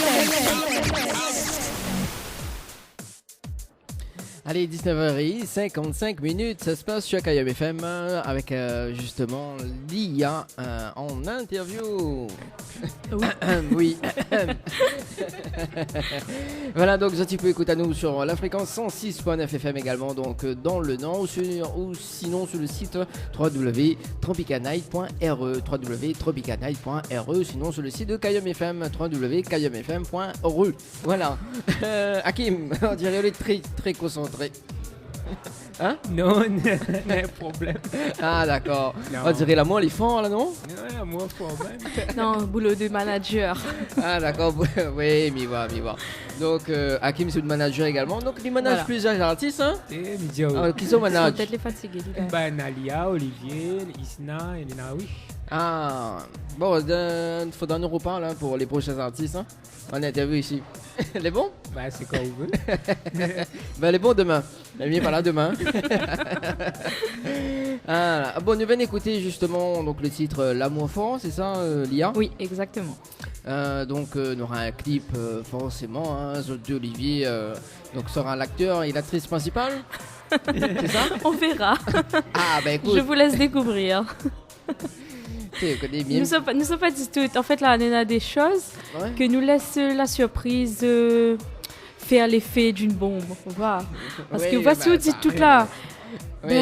Speaker 1: Allez, 19h55, ça se passe sur Kayam FM avec justement Lia en interview.
Speaker 2: Oui.
Speaker 1: Oui. Voilà, donc tu peux écouter à nous sur la fréquence 106.9 FM également, donc dans le Nord ou sinon sur le site www.tropicanight.re www.tropicanight.re, sinon sur le site de Kayam FM www.kayamfm.ru. Voilà. Hakim, on dirait qu'il est très très concentré. Hein?
Speaker 3: Non, pas de problème.
Speaker 1: Ah, d'accord.
Speaker 3: Non.
Speaker 1: On dirait la moi, les fonds, là, non?
Speaker 3: Non, moi, problème.
Speaker 2: Non, boulot de manager.
Speaker 1: Ah, d'accord. Oui, m'y va. Donc, Hakim, c'est le manager également. Donc, il manage
Speaker 2: Voilà.
Speaker 1: plusieurs artistes, hein?
Speaker 3: Et Midio.
Speaker 1: Qui sont
Speaker 2: Ils sont
Speaker 1: managers?
Speaker 2: peut-être les fatigués. dis donc.
Speaker 3: Nalia, Olivier, Isna, Elena, oui.
Speaker 1: Ah, bon, il faudra nous reparler hein, pour les prochains artistes. Hein. On interview ici. Les bons?
Speaker 3: Bah, c'est quand vous voulez.
Speaker 1: Ben, les bons demain. Le mien pas là demain. Ah, bon, nous venons écouter justement donc, le titre L'amour fort, c'est ça, Lia?
Speaker 2: Oui, exactement.
Speaker 1: Donc, on aura un clip forcément. Hein, Zod Olivier donc, sera l'acteur et l'actrice principale. C'est ça?
Speaker 2: On verra.
Speaker 1: Ah, ben écoute,
Speaker 2: Je vous laisse découvrir.
Speaker 1: tu connais bien.
Speaker 2: Nous ne sommes pas du tout. En fait, là, on a des choses
Speaker 1: Ouais.
Speaker 2: que nous laisse la surprise faire l'effet d'une bombe. Voilà. Parce que
Speaker 1: Oui,
Speaker 2: voici
Speaker 1: bah,
Speaker 2: où dit
Speaker 1: ça
Speaker 2: tout
Speaker 1: arrive.
Speaker 2: là.
Speaker 1: Oui.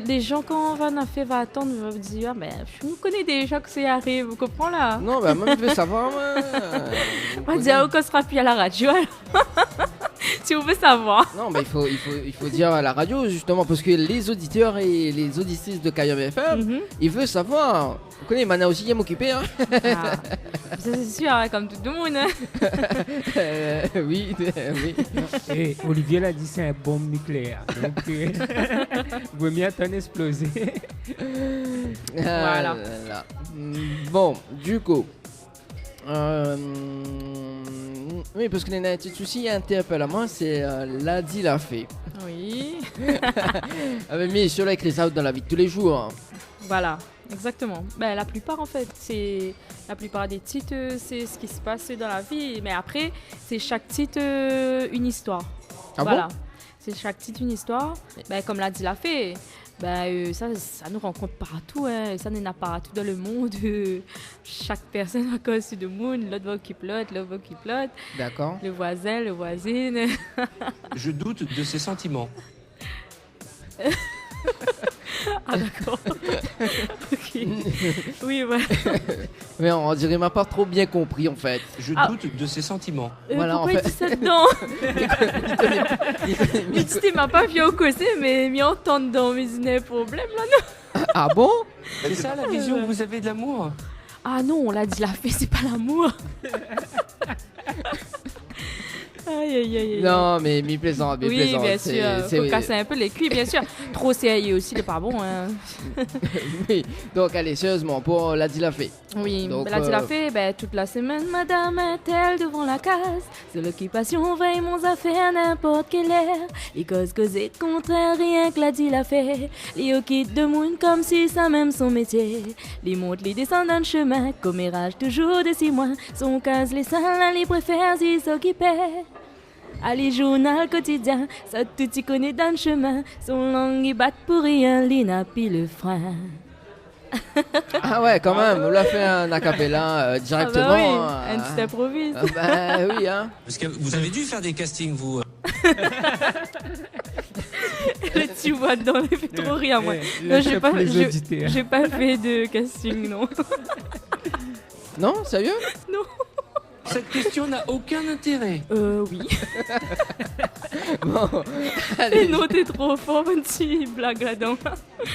Speaker 2: Les gens, quand on va en faire, va attendre, vont me dire, je nous connais déjà que ça arrive, vous comprenez là?
Speaker 1: Non, ben moi, je veux savoir.
Speaker 2: On va dire, qu'on sera plus à la radio. Si vous voulez savoir.
Speaker 1: Non, mais il faut dire à la radio, justement, parce que les auditeurs et les auditrices de Kayam FM,
Speaker 2: Mhm.
Speaker 1: ils veulent savoir. Vous connaissez, Mana aussi, il aime m'occuper. Hein.
Speaker 2: Ah. Ça, c'est sûr, hein, comme tout le monde. Hein.
Speaker 1: Oui, oui.
Speaker 3: Et Olivier l'a dit, c'est un bombe nucléaire. Donc, vaut mieux attendre exploser.
Speaker 2: Voilà.
Speaker 1: Là. Bon, du coup. Oui, parce que les petits soucis interpellent à moi, c'est l'a dit, l'a fait.
Speaker 2: Oui.
Speaker 1: Mais sur écrit ça dans la vie de tous les jours. Hein.
Speaker 2: Voilà, exactement. La plupart, en fait, c'est la plupart des titres, c'est ce qui se passe dans la vie. Mais après, c'est chaque titre une histoire.
Speaker 1: Ah
Speaker 2: Voilà. C'est chaque titre une histoire. Comme l'a dit la fée. Ça nous rencontre partout, hein. Ça n'est partout dans le monde. Chaque personne a cause de monde, l'autre va occuper l'autre, l'autre va occuper l'autre,
Speaker 1: D'accord.
Speaker 2: le voisin, le voisine.
Speaker 8: Je doute de ses sentiments.
Speaker 2: Ah d'accord. Ok. Oui, ouais.
Speaker 1: Mais on dirait m'a pas trop bien compris en fait.
Speaker 8: Je
Speaker 2: Ah.
Speaker 8: doute de ses sentiments.
Speaker 1: Voilà,
Speaker 2: Pourquoi
Speaker 1: en
Speaker 2: il
Speaker 1: fait-
Speaker 2: dit ça dedans? Mais tu m'a pas vu au côté, mais m'y entend dedans, mais il n'y a pas de problème là, non?
Speaker 1: Ah bon?
Speaker 8: C'est ça la vision que vous avez de l'amour?
Speaker 2: Ah non, on l'a dit la fée, c'est pas l'amour. Aïe, aïe, aïe, aïe.
Speaker 1: Non, mais mi plaisante, mi
Speaker 2: Oui,
Speaker 1: plaisante.
Speaker 2: bien sûr. Faut casser un peu les cuits, bien sûr. Trop sérieux aussi, c'est pas bon. Hein.
Speaker 1: Oui, donc allez, sérieusement, pour l'a dit la fée.
Speaker 2: Oui,
Speaker 1: Donc,
Speaker 2: là, tu l'as fait toute la semaine, madame est-elle devant la case? C'est l'occupation, veille mon affaire, n'importe quelle heure. Les causes causées contraire, rien que l'a dit la fait. Les au quitte de monde comme si ça même son métier. Les montes, les descendent dans le chemin, commérage toujours de 6 mois. Son case, les salles, les préfèrent, ils s'occupaient. Allez, journal quotidien, ça tout y connaît dans le chemin. Son langue, il bat pour rien, l'ina pis le frein.
Speaker 1: Ah ouais, quand même, on l'a fait un acapella directement.
Speaker 2: Ah bah oui, un petit improvise.
Speaker 1: Bah oui, hein.
Speaker 8: Parce que vous avez dû faire des castings, vous.
Speaker 2: Tu vois dedans, il fait trop rire, moi. Non,
Speaker 3: Laisse
Speaker 2: j'ai pas,
Speaker 3: les
Speaker 2: j'ai-
Speaker 3: auditeurs.
Speaker 2: j'ai pas fait de casting, non.
Speaker 1: Non, sérieux?
Speaker 8: Cette question n'a aucun intérêt.
Speaker 2: Oui.
Speaker 1: Bon,
Speaker 2: Et
Speaker 1: allez,
Speaker 2: non, t'es trop fort, un petit blague là-dedans.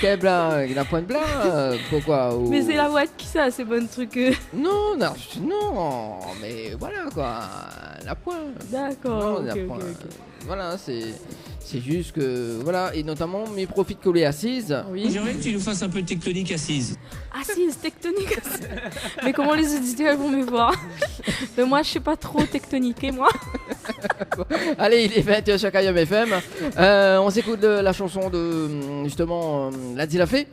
Speaker 1: quel blague? Il a point de blague? Pourquoi? Ou-
Speaker 2: Mais c'est la boîte qui ça, c'est bon truc.
Speaker 1: Non, non, non, mais voilà quoi, la point.
Speaker 2: D'accord,
Speaker 1: Non, la
Speaker 2: ok,
Speaker 1: point.
Speaker 2: ok, ok.
Speaker 1: Voilà, c'est juste que, voilà, et notamment, mes profits de coller assise.
Speaker 2: Oui.
Speaker 8: J'aimerais que tu nous fasses un peu de tectonique assise.
Speaker 2: Assise, tectonique. Mais comment les auditeurs vont me voir? Mais moi, je suis pas trop tectoniquée, moi.
Speaker 1: Allez, il est 20h sur Kayam FM. On s'écoute la chanson de, justement, l'a dit la fée.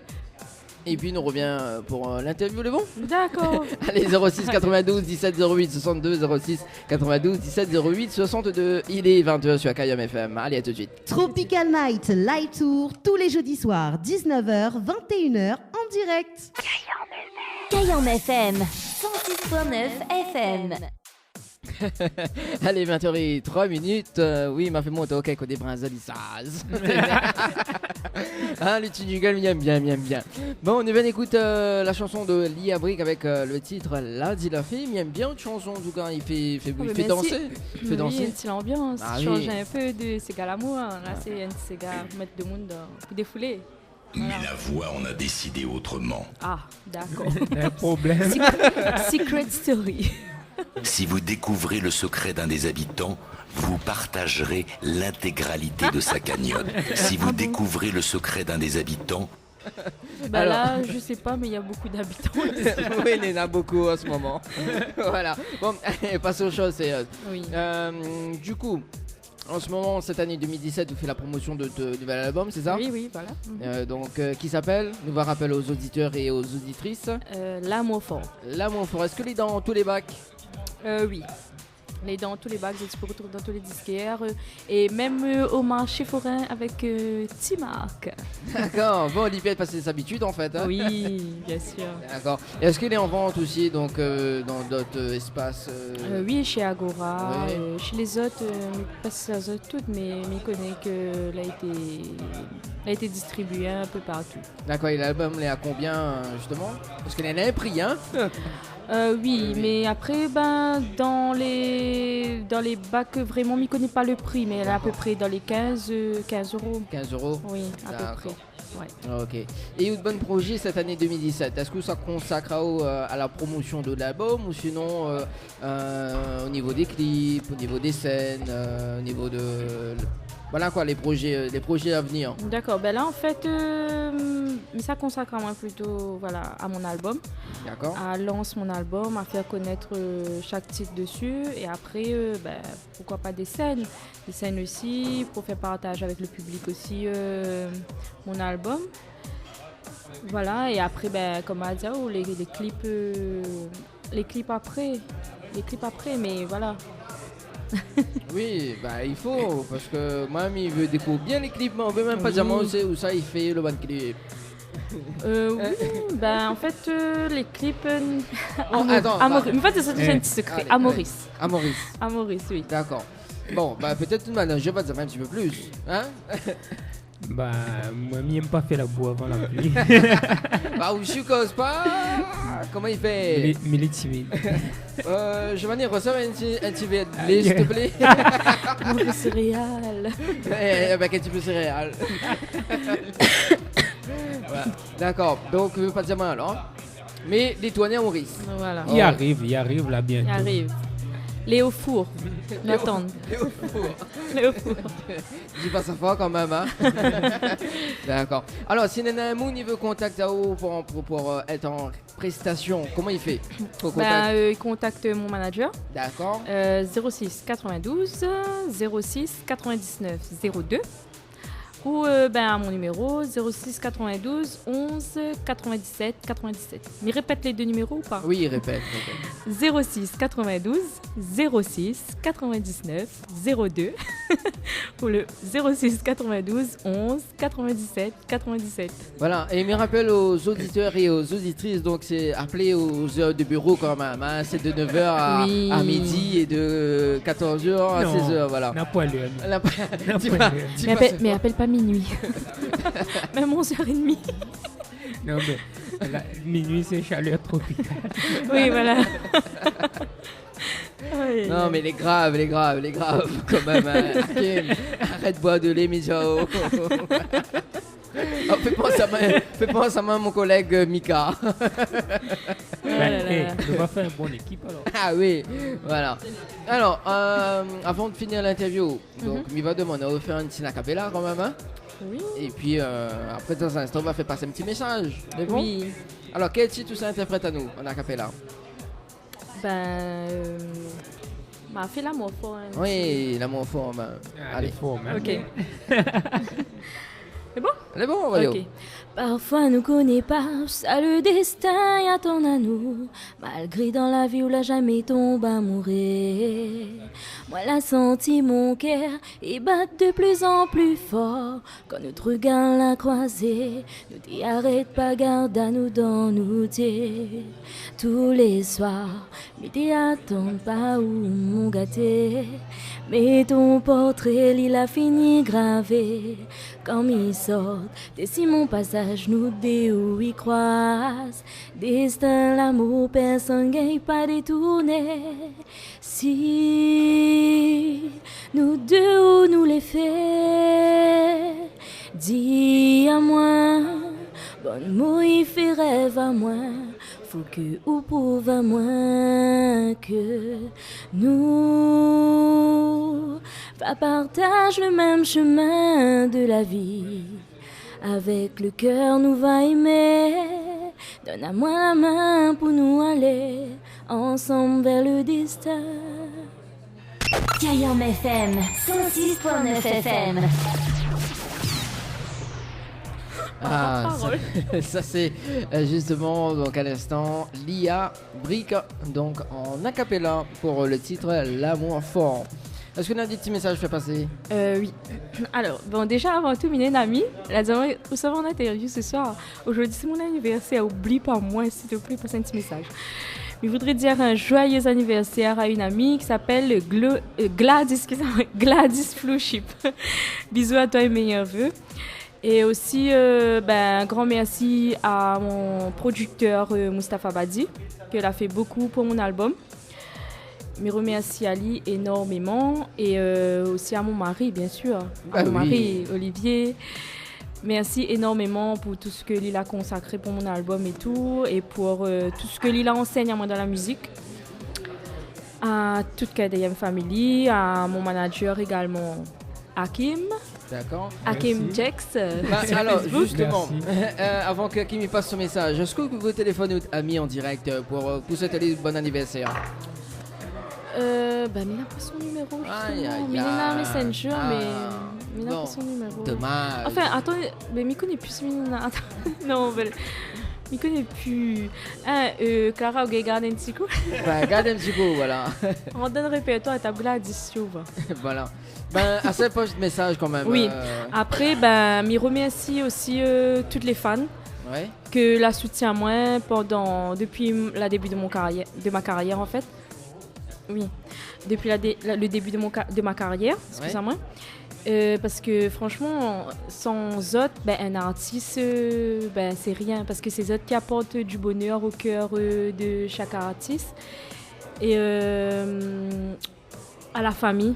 Speaker 1: Et puis, nous revient pour l'interview, le bon?
Speaker 2: D'accord.
Speaker 1: Allez, 06 92 17 08 62, 06 92 17 08 62. Il est 20h sur Kayam FM. Allez, à tout de suite.
Speaker 4: Tropical Night Live Tour tous les jeudis soirs 19h 21h en direct.
Speaker 6: Kayam FM 106.9 FM.
Speaker 1: Allez, 20h03. Oui, il m'a fait monter au cake au débranzal d'Issaz. Ah, le petit jingle, il aime bien. Bon, on y va écouter la chanson de Lia Brick avec le titre Lundi la fille. Il aime bien une chanson, en tout cas, il fait danser. Il fait danser.
Speaker 2: Oui, c'est l'ambiance.
Speaker 1: Ah,
Speaker 2: Change
Speaker 1: oui.
Speaker 2: un peu de Sega l'amour. Là, c'est un Sega mettre de monde pour défouler. Voilà.
Speaker 5: Mais la voix en a décidé autrement.
Speaker 2: Ah, d'accord.
Speaker 3: Un problème.
Speaker 2: Secret Story.
Speaker 5: Si vous découvrez le secret d'un des habitants, vous partagerez l'intégralité de sa cagnotte. Si vous découvrez le secret d'un des habitants,
Speaker 2: Bah
Speaker 1: Alors.
Speaker 2: là, je sais pas, mais il y a beaucoup d'habitants.
Speaker 1: Oui, il y en a beaucoup en ce moment. Voilà. Bon, passons aux choses sérieuses.
Speaker 2: Oui.
Speaker 1: Du coup, en ce moment, cette année 2017, vous faites la promotion de nouvel album, c'est ça?
Speaker 2: Oui, voilà.
Speaker 1: Donc, qui s'appelle? Nouveau rappel aux auditeurs et aux auditrices.
Speaker 2: L'amour fort.
Speaker 1: L'amour fort. Est-ce que les dans tous les bacs?
Speaker 2: Oui. Les dans tous les bacs, je peux retrouver dans tous les disquaires et même au marché forain avec T-Mark.
Speaker 1: D'accord. Bon, Olivier a passé ses habitudes en fait. Hein?
Speaker 2: Oui, bien sûr.
Speaker 1: D'accord. Est-ce qu'il est en vente aussi donc dans d'autres espaces?
Speaker 2: Oui, chez Agora,
Speaker 1: Ouais.
Speaker 2: chez les autres, mais pas les autres toutes, mais je connais qu'elle a été distribuée un peu partout.
Speaker 1: D'accord. Et l'album il est à combien justement? Parce qu'il en a un prix, hein?
Speaker 2: Oui, mais après, ben, dans les bacs, vraiment, je ne connais pas le prix, mais elle est à peu près dans les 15 euros.
Speaker 1: 15 euros.
Speaker 2: Oui, à peu
Speaker 1: D'accord.
Speaker 2: près. Ouais.
Speaker 1: Ok. Et votre bon projet cette année 2017, est-ce que ça consacre à la promotion de l'album ou sinon au niveau des clips, au niveau des scènes, au niveau de... Voilà quoi, les projets à venir.
Speaker 2: D'accord, ben là, en fait, mais ça consacre à moi plutôt voilà, à mon album,
Speaker 1: D'accord.
Speaker 2: à lancer mon album, à faire connaître chaque titre dessus, et après, ben, pourquoi pas des scènes aussi, pour faire partage avec le public aussi mon album. Voilà, et après, ben, comme à dire, les clips après, mais voilà.
Speaker 1: Oui, bah il faut, parce que moi il veut découvrir bien les clips, mais on veut même pas dire moi où ça il fait le bon clip.
Speaker 2: Oui, ben en fait, les clips.
Speaker 1: attends,
Speaker 2: En fait, c'est un petit secret.
Speaker 1: Allez,
Speaker 2: À Maurice, oui.
Speaker 1: D'accord. Bon, bah peut-être une manière, je vais dire un petit peu plus. Hein?
Speaker 3: Bah, moi, j'aime pas faire la boue avant la pluie.
Speaker 1: Bah, où je cause pas. Comment il fait?
Speaker 3: Mais il est timide.
Speaker 1: Je vais venir recevoir un petit verre de lait, s'il te plaît.
Speaker 2: Maurice céréales.
Speaker 1: Avec un petit peu céréales. Voilà. D'accord, donc je veux pas dire mal alors. Mais les tournées à Maurice.
Speaker 2: Voilà.
Speaker 3: Il arrive là bientôt.
Speaker 2: Il arrive. Léo Four. M'attendre. Léo Four.
Speaker 1: Dis pas ça fort quand même, hein. D'accord. Alors, si Nana Moon il veut contacter pour être en prestation, comment il fait?
Speaker 2: Il contacte mon manager.
Speaker 1: D'accord.
Speaker 2: 06 92 06 99 02. Ou à mon numéro 06 92 11 97 97. Mais répète les deux numéros ou pas?
Speaker 1: Oui, répète.
Speaker 2: 06 92 06 99 02 ou le 06 92 11 97 97.
Speaker 1: Voilà, et me rappelle aux auditeurs et aux auditrices, donc c'est appelé aux heures de bureau quand même, hein. C'est de 9h à midi et de 14h à 16h, voilà.
Speaker 3: N'a pas l'heure.
Speaker 2: Mais appelle pas minuit. Même 11h30.
Speaker 3: Non, mais minuit, c'est chaleur tropicale.
Speaker 2: Oui, voilà.
Speaker 1: Non, mais les graves, quand même. Hein. Arrête de boire de lait, mais ciao. Oh, fais penser à moi, mon collègue Mika.
Speaker 3: On va faire une bonne équipe alors.
Speaker 1: Ah oui, voilà. Alors, avant de finir l'interview, donc il va demander à faire un petit acapella quand même. Hein.
Speaker 2: Oui.
Speaker 1: Et puis après, dans un instant, on va faire passer un petit message. C'est bon?
Speaker 2: Oui.
Speaker 1: Alors, quel titre ça interprète à nous en acapella?
Speaker 2: M'a fait l'amour fort.
Speaker 1: Oui, l'amour fort. Ben, allez.
Speaker 3: Fort, même.
Speaker 2: Ok. C'est bon?
Speaker 1: Elle est bon, Royo.
Speaker 2: Ok. Parfois nous connaît pas, ça le destin y attend à nous. Malgré dans la vie où l'a jamais tombé à mourir. Moi l'a senti mon cœur et bat de plus en plus fort. Quand notre regard l'a croisé, nous dit arrête pas, garde à nous dans nous dire. Tous les soirs, mais t'y attends pas où mon gâté. Mais ton portrait, il a fini gravé. Quand il sort, des si mon passage, nous deux où il croise. Destin, l'amour, personne gagne pas détourné. Si nous deux où nous les fait, dis à moi, bonne mot, il fait rêve à moi. Faut que ou prouve à moi que nous va partage le même chemin de la vie. Avec le cœur nous va aimer. Donne à moi la main pour nous aller ensemble vers le destin.
Speaker 6: Kayam FM 106.9 FM.
Speaker 1: Ah, ça c'est justement donc à l'instant Lia Brick donc en a cappella pour le titre L'amour fort. Est-ce qu'on a des petits messages à faire passer?
Speaker 2: Oui. Alors, bon, déjà avant tout, une amie, elle a dit vous savez en interview ce soir. Aujourd'hui c'est mon anniversaire, oublie pas moi s'il te plaît, passe un petit message. Je voudrais dire un joyeux anniversaire à une amie qui s'appelle Gladys Flowship. Bisous à toi et meilleurs vœux. Et aussi, un grand merci à mon producteur Mustapha Badi, qui a fait beaucoup pour mon album. Je remercie Ali énormément. Et aussi à mon mari, bien sûr. À mon mari, Olivier. Merci énormément pour tout ce que Lil a consacré pour mon album et tout. Et pour tout ce que Lil a enseigné à moi dans la musique. À toute KDM Family, à mon manager également, Hakim.
Speaker 1: D'accord.
Speaker 2: Hakim Jex.
Speaker 1: Alors, justement, avant que Hakim passe son message, est-ce que vous téléphonez aux amis en direct pour souhaiter bon anniversaire?
Speaker 2: Mina pas son numéro. Mina Messenger, mais Mina pas son numéro.
Speaker 1: Dommage.
Speaker 2: Enfin, attends, mais Miko n'est plus Mina. Non, mais Miko n'est plus. Clara, ok, garde un petit coup.
Speaker 1: Garde un petit coup, voilà.
Speaker 2: On donne répertoire à ta Gladys, tu vois.
Speaker 1: Voilà. Assez poche de message quand même.
Speaker 2: Oui. Après, je remercie aussi toutes les fans.
Speaker 1: Ouais.
Speaker 2: Que la soutient moi depuis le début de ma carrière en fait. Oui, depuis le début de ma carrière, excusez-moi. Parce que franchement, sans eux, un artiste, c'est rien. Parce que c'est eux qui apportent du bonheur au cœur de chaque artiste. Et à la famille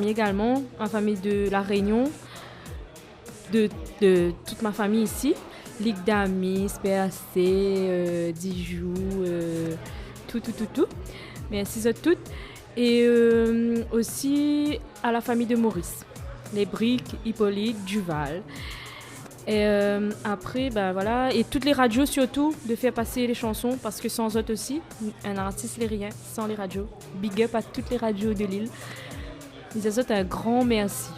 Speaker 2: également, la famille de La Réunion, de toute ma famille ici. Ligue d'amis, PAC, Dijou, tout. Merci à toutes. Et aussi à la famille de Maurice. Les Briques, Hippolyte, Duval. Et après, voilà. Et toutes les radios surtout, de faire passer les chansons. Parce que sans eux aussi, un artiste n'est rien sans les radios. Big up à toutes les radios de l'île. Les autres, un grand merci.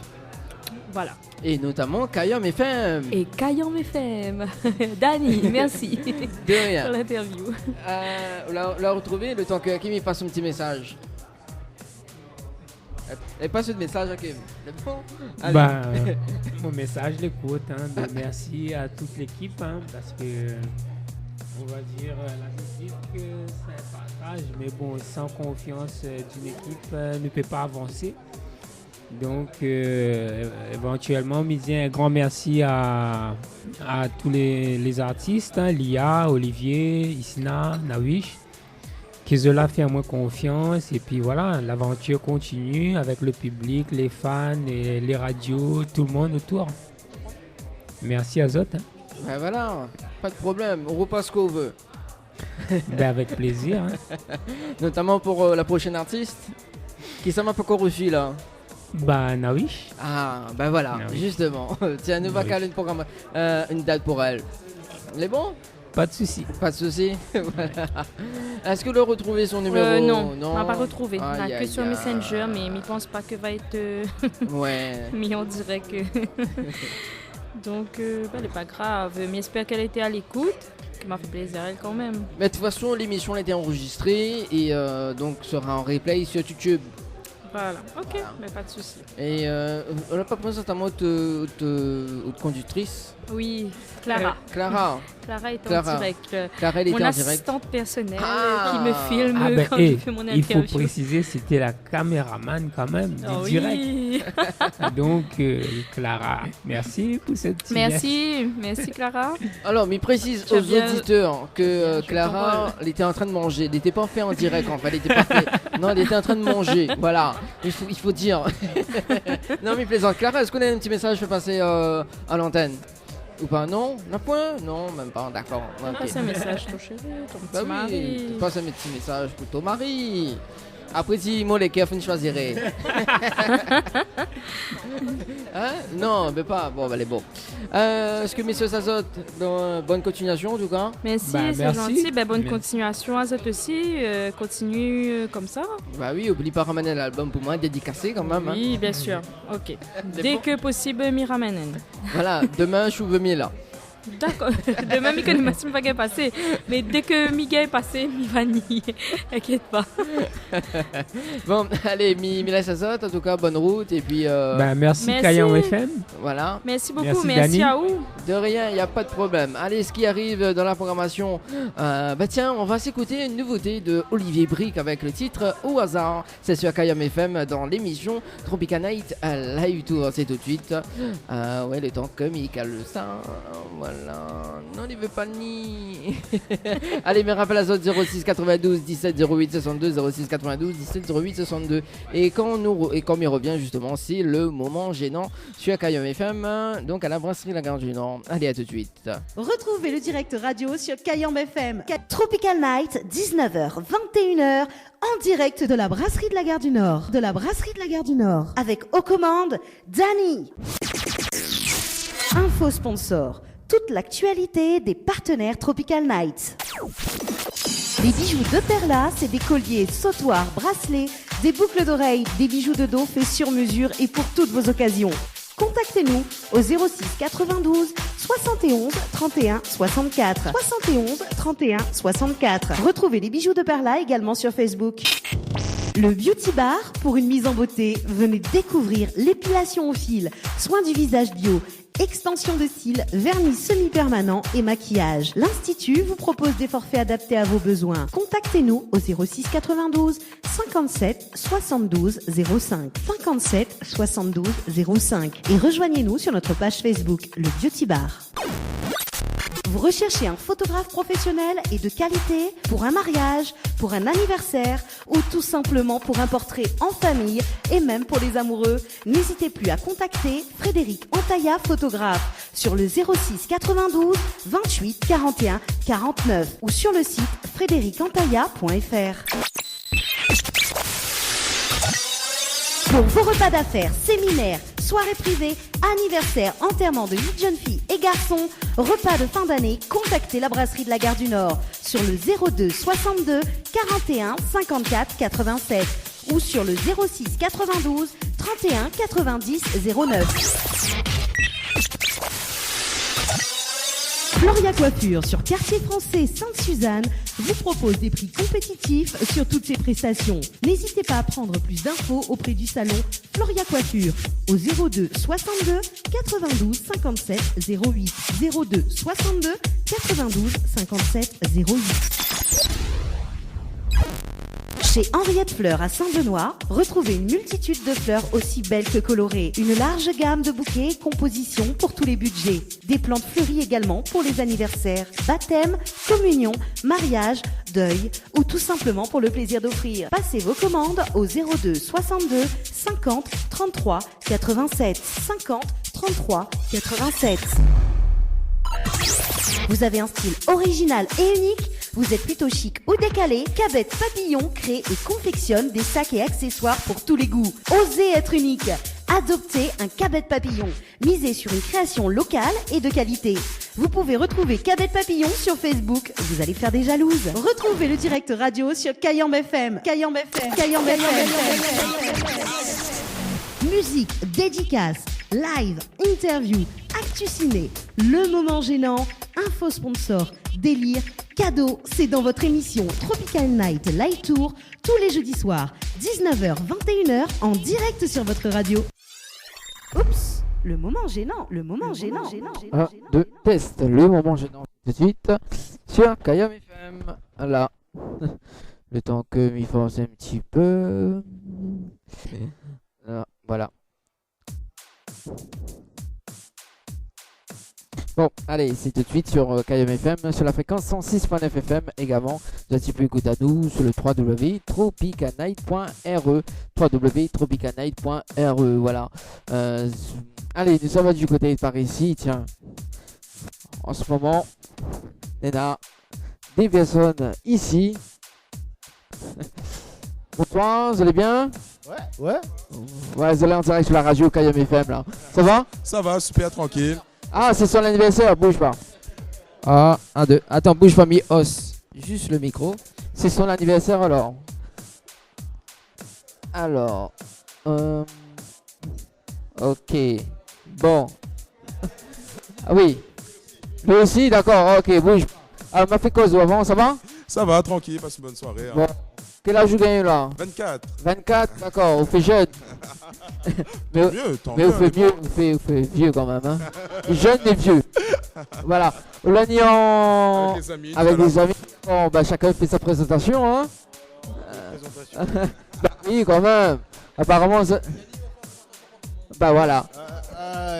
Speaker 2: Voilà.
Speaker 1: Et notamment Kayam FM.
Speaker 2: Et Kayam FM. Dani, merci.
Speaker 1: De rien.
Speaker 2: Pour l'interview.
Speaker 1: La retrouver le temps que Hakim passe son petit message. Et passe le message, Hakim.
Speaker 3: Mon message, l'écoute. Merci à toute l'équipe. Parce que, on va dire, la musique, c'est un partage. Mais bon, sans confiance d'une équipe, ne peut pas avancer. Donc, éventuellement, je dis un grand merci à tous les artistes, Lia, Olivier, Isna, Nawish, qui ont fait à moi confiance. Et puis voilà, l'aventure continue avec le public, les fans, et les radios, tout le monde autour. Merci à Zot.
Speaker 1: Voilà, pas de problème, on repasse ce qu'on veut.
Speaker 3: Avec plaisir.
Speaker 1: Notamment pour la prochaine artiste, qui ça m'a pas encore reçu là.
Speaker 3: Nawish.
Speaker 1: Ah, voilà, Nawish. Justement. Tiens, nous va caler une date pour elle. Elle est bon?
Speaker 3: Pas de souci.
Speaker 1: Pas de souci. Voilà. Est-ce que vous avez retrouvé son numéro?
Speaker 2: Non, on n'a pas retrouvé. On n'a que sur Messenger, mais je ne pense pas que va être mis en direct. Donc, elle n'est pas grave. Mais j'espère qu'elle était à l'écoute. Ça m'a fait plaisir, elle, quand même.
Speaker 1: Mais de toute façon, l'émission a été enregistrée et donc sera en replay sur YouTube.
Speaker 2: Voilà, ok, mais pas de souci.
Speaker 1: Et on n'a pas pensé notamment aux conductrices.
Speaker 2: Oui, Clara.
Speaker 1: Clara
Speaker 2: Clara est en direct.
Speaker 1: Clara, elle était
Speaker 2: Mon
Speaker 1: en direct.
Speaker 2: assistante personnelle qui me filme quand je fais mon
Speaker 3: il
Speaker 2: interview.
Speaker 3: faut préciser, c'était la caméraman quand même du direct.
Speaker 2: Oui.
Speaker 3: Donc, Clara, merci pour cette petite
Speaker 2: Merci Clara.
Speaker 1: Alors, mais précise
Speaker 2: Tu as
Speaker 1: aux
Speaker 2: bien-
Speaker 1: auditeurs que
Speaker 2: je
Speaker 1: Clara, elle était en train de manger. Elle n'était pas fait en direct, en fait. Elle était pas fait. Non, elle était en train de manger. Voilà, il faut dire. Non, mais plaisante. Clara, est-ce qu'on a un petit message à passer à l'antenne? Ou pas? Non? Un point? Non, même pas. D'accord. Ok.
Speaker 2: Passe un message, ton chéri, ton petit
Speaker 1: Bah
Speaker 2: mari.
Speaker 1: oui, passe un petit message pour ton mari. Après, si moi les keufs, je choisirai. Hein? Non, mais pas. Bon, bah, elle est bon. Est-ce que messieurs Azot, bonne continuation en tout cas?
Speaker 2: Merci, c'est
Speaker 3: merci.
Speaker 2: gentil. Bonne
Speaker 3: Merci.
Speaker 2: continuation à cette aussi. Continue comme ça.
Speaker 1: Bah oui, oublie pas ramener l'album pour moi, dédicacé quand même. Hein.
Speaker 2: Oui, bien sûr. Ok.
Speaker 1: Des
Speaker 2: Dès
Speaker 1: bons.
Speaker 2: que possible, m'y ramène.
Speaker 1: Voilà, demain, je suis venu là.
Speaker 2: D'accord. Demain, je connais Maxime va passer. Mais dès que Miguel est passé, m'y va nier. T'inquiète pas.
Speaker 1: Bon, allez, Mila Azot, en tout cas, bonne route. Et puis,
Speaker 3: Merci
Speaker 2: Merci.
Speaker 3: Caillon FM.
Speaker 1: voilà.
Speaker 2: Merci beaucoup.
Speaker 3: Merci,
Speaker 2: Merci
Speaker 3: Dani.
Speaker 2: à vous.
Speaker 1: De rien, il n'y a pas de problème. Allez, ce qui arrive dans la programmation, bah tiens, on va s'écouter une nouveauté de Olivier Brick avec le titre Au hasard. C'est sur Kayam FM dans l'émission Tropical Night Live Tour. C'est tout de suite. Ouais, le temps comique, ça. Voilà. Non, il veut pas ni. Allez, me rappelle à zone 06 92 17 08 62 06 92 17 08 62. Et quand il revient justement, c'est le moment gênant sur Kayam FM, donc à la brasserie La Gare du Nord. Allez, à tout de suite.
Speaker 4: Retrouvez le direct radio sur Kayam FM. Tropical Night, 19h, 21h, en direct de la brasserie de la Gare du Nord. De la brasserie de la Gare du Nord. Avec aux commandes, Dani. Info sponsor. Toute l'actualité des partenaires Tropical Night. Les bijoux de Perla, c'est des colliers, sautoirs, bracelets, des boucles d'oreilles, des bijoux de dos faits sur mesure et pour toutes vos occasions. Contactez-nous au 06 92 71 31 64. 71 31 64. Retrouvez les bijoux de Perla également sur Facebook. Le Beauty Bar, pour une mise en beauté, venez découvrir l'épilation au fil, soins du visage bio, extension de cils, vernis semi-permanent et maquillage. L'Institut vous propose des forfaits adaptés à vos besoins. Contactez-nous au 06 92 57 72 05. 57 72 05. Et rejoignez-nous sur notre page Facebook, le Beauty Bar. Vous recherchez un photographe professionnel et de qualité pour un mariage, pour un anniversaire ou tout simplement pour un portrait en famille et même pour les amoureux? N'hésitez plus à contacter Frédéric Antaya, photographe, sur le 06 92 28 41 49 ou sur le site frédéricantaya.fr. Pour vos repas d'affaires, séminaires, soirées privées, anniversaires, enterrements de 8 jeunes filles et garçons, repas de fin d'année, contactez la brasserie de la Gare du Nord sur le 02 62 41 54 87 ou sur le 06 92 31 90 09. Floria Coiffure sur Quartier Français Sainte-Suzanne vous propose des prix compétitifs sur toutes ses prestations. N'hésitez pas à prendre plus d'infos auprès du salon Floria Coiffure au 02 62 92 57 08. 02 62 92 57 08. Chez Henriette Fleurs à Saint-Benoît, retrouvez une multitude de fleurs aussi belles que colorées. Une large gamme de bouquets et compositions pour tous les budgets. Des plantes fleuries également pour les anniversaires, baptêmes, communions, mariages, deuil ou tout simplement pour le plaisir d'offrir. Passez vos commandes au 02 62 50 33 87. 50 33 87. Vous avez un style original et unique? Vous êtes plutôt chic ou décalé? Cabette Papillon crée et confectionne des sacs et accessoires pour tous les goûts. Osez être unique. Adoptez un Cabette Papillon. Misez sur une création locale et de qualité. Vous pouvez retrouver Cabette Papillon sur Facebook. Vous allez faire des jalouses. Retrouvez le direct radio sur Kayam FM. Kayam FM. Kayam FM. Musique, dédicace, Live, interview, actu ciné, le moment gênant, info sponsor, délire, cadeau, c'est dans votre émission Tropical Night Live Tour, tous les jeudis soirs, 19h, 21h, en direct sur votre radio. Oups, le moment gênant, le moment gênant.
Speaker 1: 1, 2, test, le moment gênant tout de suite sur Kayam FM. Là, le temps que m'y force un petit peu. Là, voilà. Bon, allez, c'est tout de suite sur Kayam FM, sur la fréquence 106.9 FM également. Vous avez pu écouter à nous sur le www.tropicanight.re www.tropicanight.re voilà. Allez, nous sommes du côté de par ici, tiens. En ce moment, il y a des personnes ici. Bonsoir, vous allez bien?
Speaker 9: Ouais.
Speaker 1: Ouais, vous allez en direct sur la radio Kayam FM là. Ça va?
Speaker 9: Ça va, super tranquille.
Speaker 1: Ah, c'est son anniversaire, bouge pas. Ah, 1, 2. Attends, bouge pas, mi os. Juste le micro. C'est son anniversaire alors. Alors. Ok. Bon. Ah oui. Lui aussi, d'accord, ok, bouge. Alors, m'a fait cause avant, ça va?
Speaker 9: Ça va, tranquille, passe une bonne soirée. Hein.
Speaker 1: Bon. Quel âge vous gagnez là?
Speaker 9: 24.
Speaker 1: 24, d'accord, vous faites jeune. mais
Speaker 9: Tant
Speaker 1: mais
Speaker 9: mieux,
Speaker 1: vous faites mieux, vous faites vieux quand même. Hein. Jeune et vieux. Voilà. Là, on est en...
Speaker 9: Avec les amis.
Speaker 1: Avec les amis. Bon, bah, chacun fait sa présentation. Hein. Bah, oui, quand même. Apparemment, ça... Bah voilà.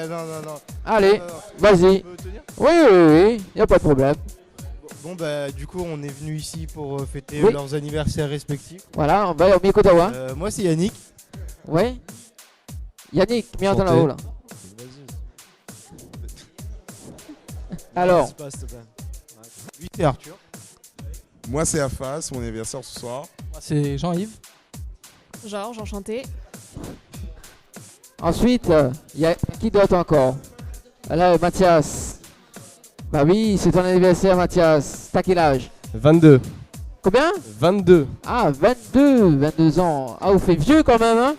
Speaker 10: Non.
Speaker 1: Allez, vas-y. Oui, y a pas de problème.
Speaker 10: Bon bah du coup on est venu ici pour fêter
Speaker 1: Oui.
Speaker 10: leurs anniversaires respectifs.
Speaker 1: Voilà, on va m'écouter ouais.
Speaker 10: Moi c'est Yannick.
Speaker 1: Ouais. Yannick, viens dans là-haut là. Alors.
Speaker 10: Lui c'est Arthur.
Speaker 9: Moi c'est Afas, mon anniversaire ce soir.
Speaker 11: Moi c'est Jean-Yves.
Speaker 12: Georges, enchanté.
Speaker 1: Ensuite, il y a qui d'autre encore? Là, Mathias. Bah oui, c'est ton anniversaire, Mathias. T'as quel âge?
Speaker 11: 22.
Speaker 1: Combien?
Speaker 11: 22.
Speaker 1: Ah, 22 ans. Ah, vous faites vieux quand même, hein?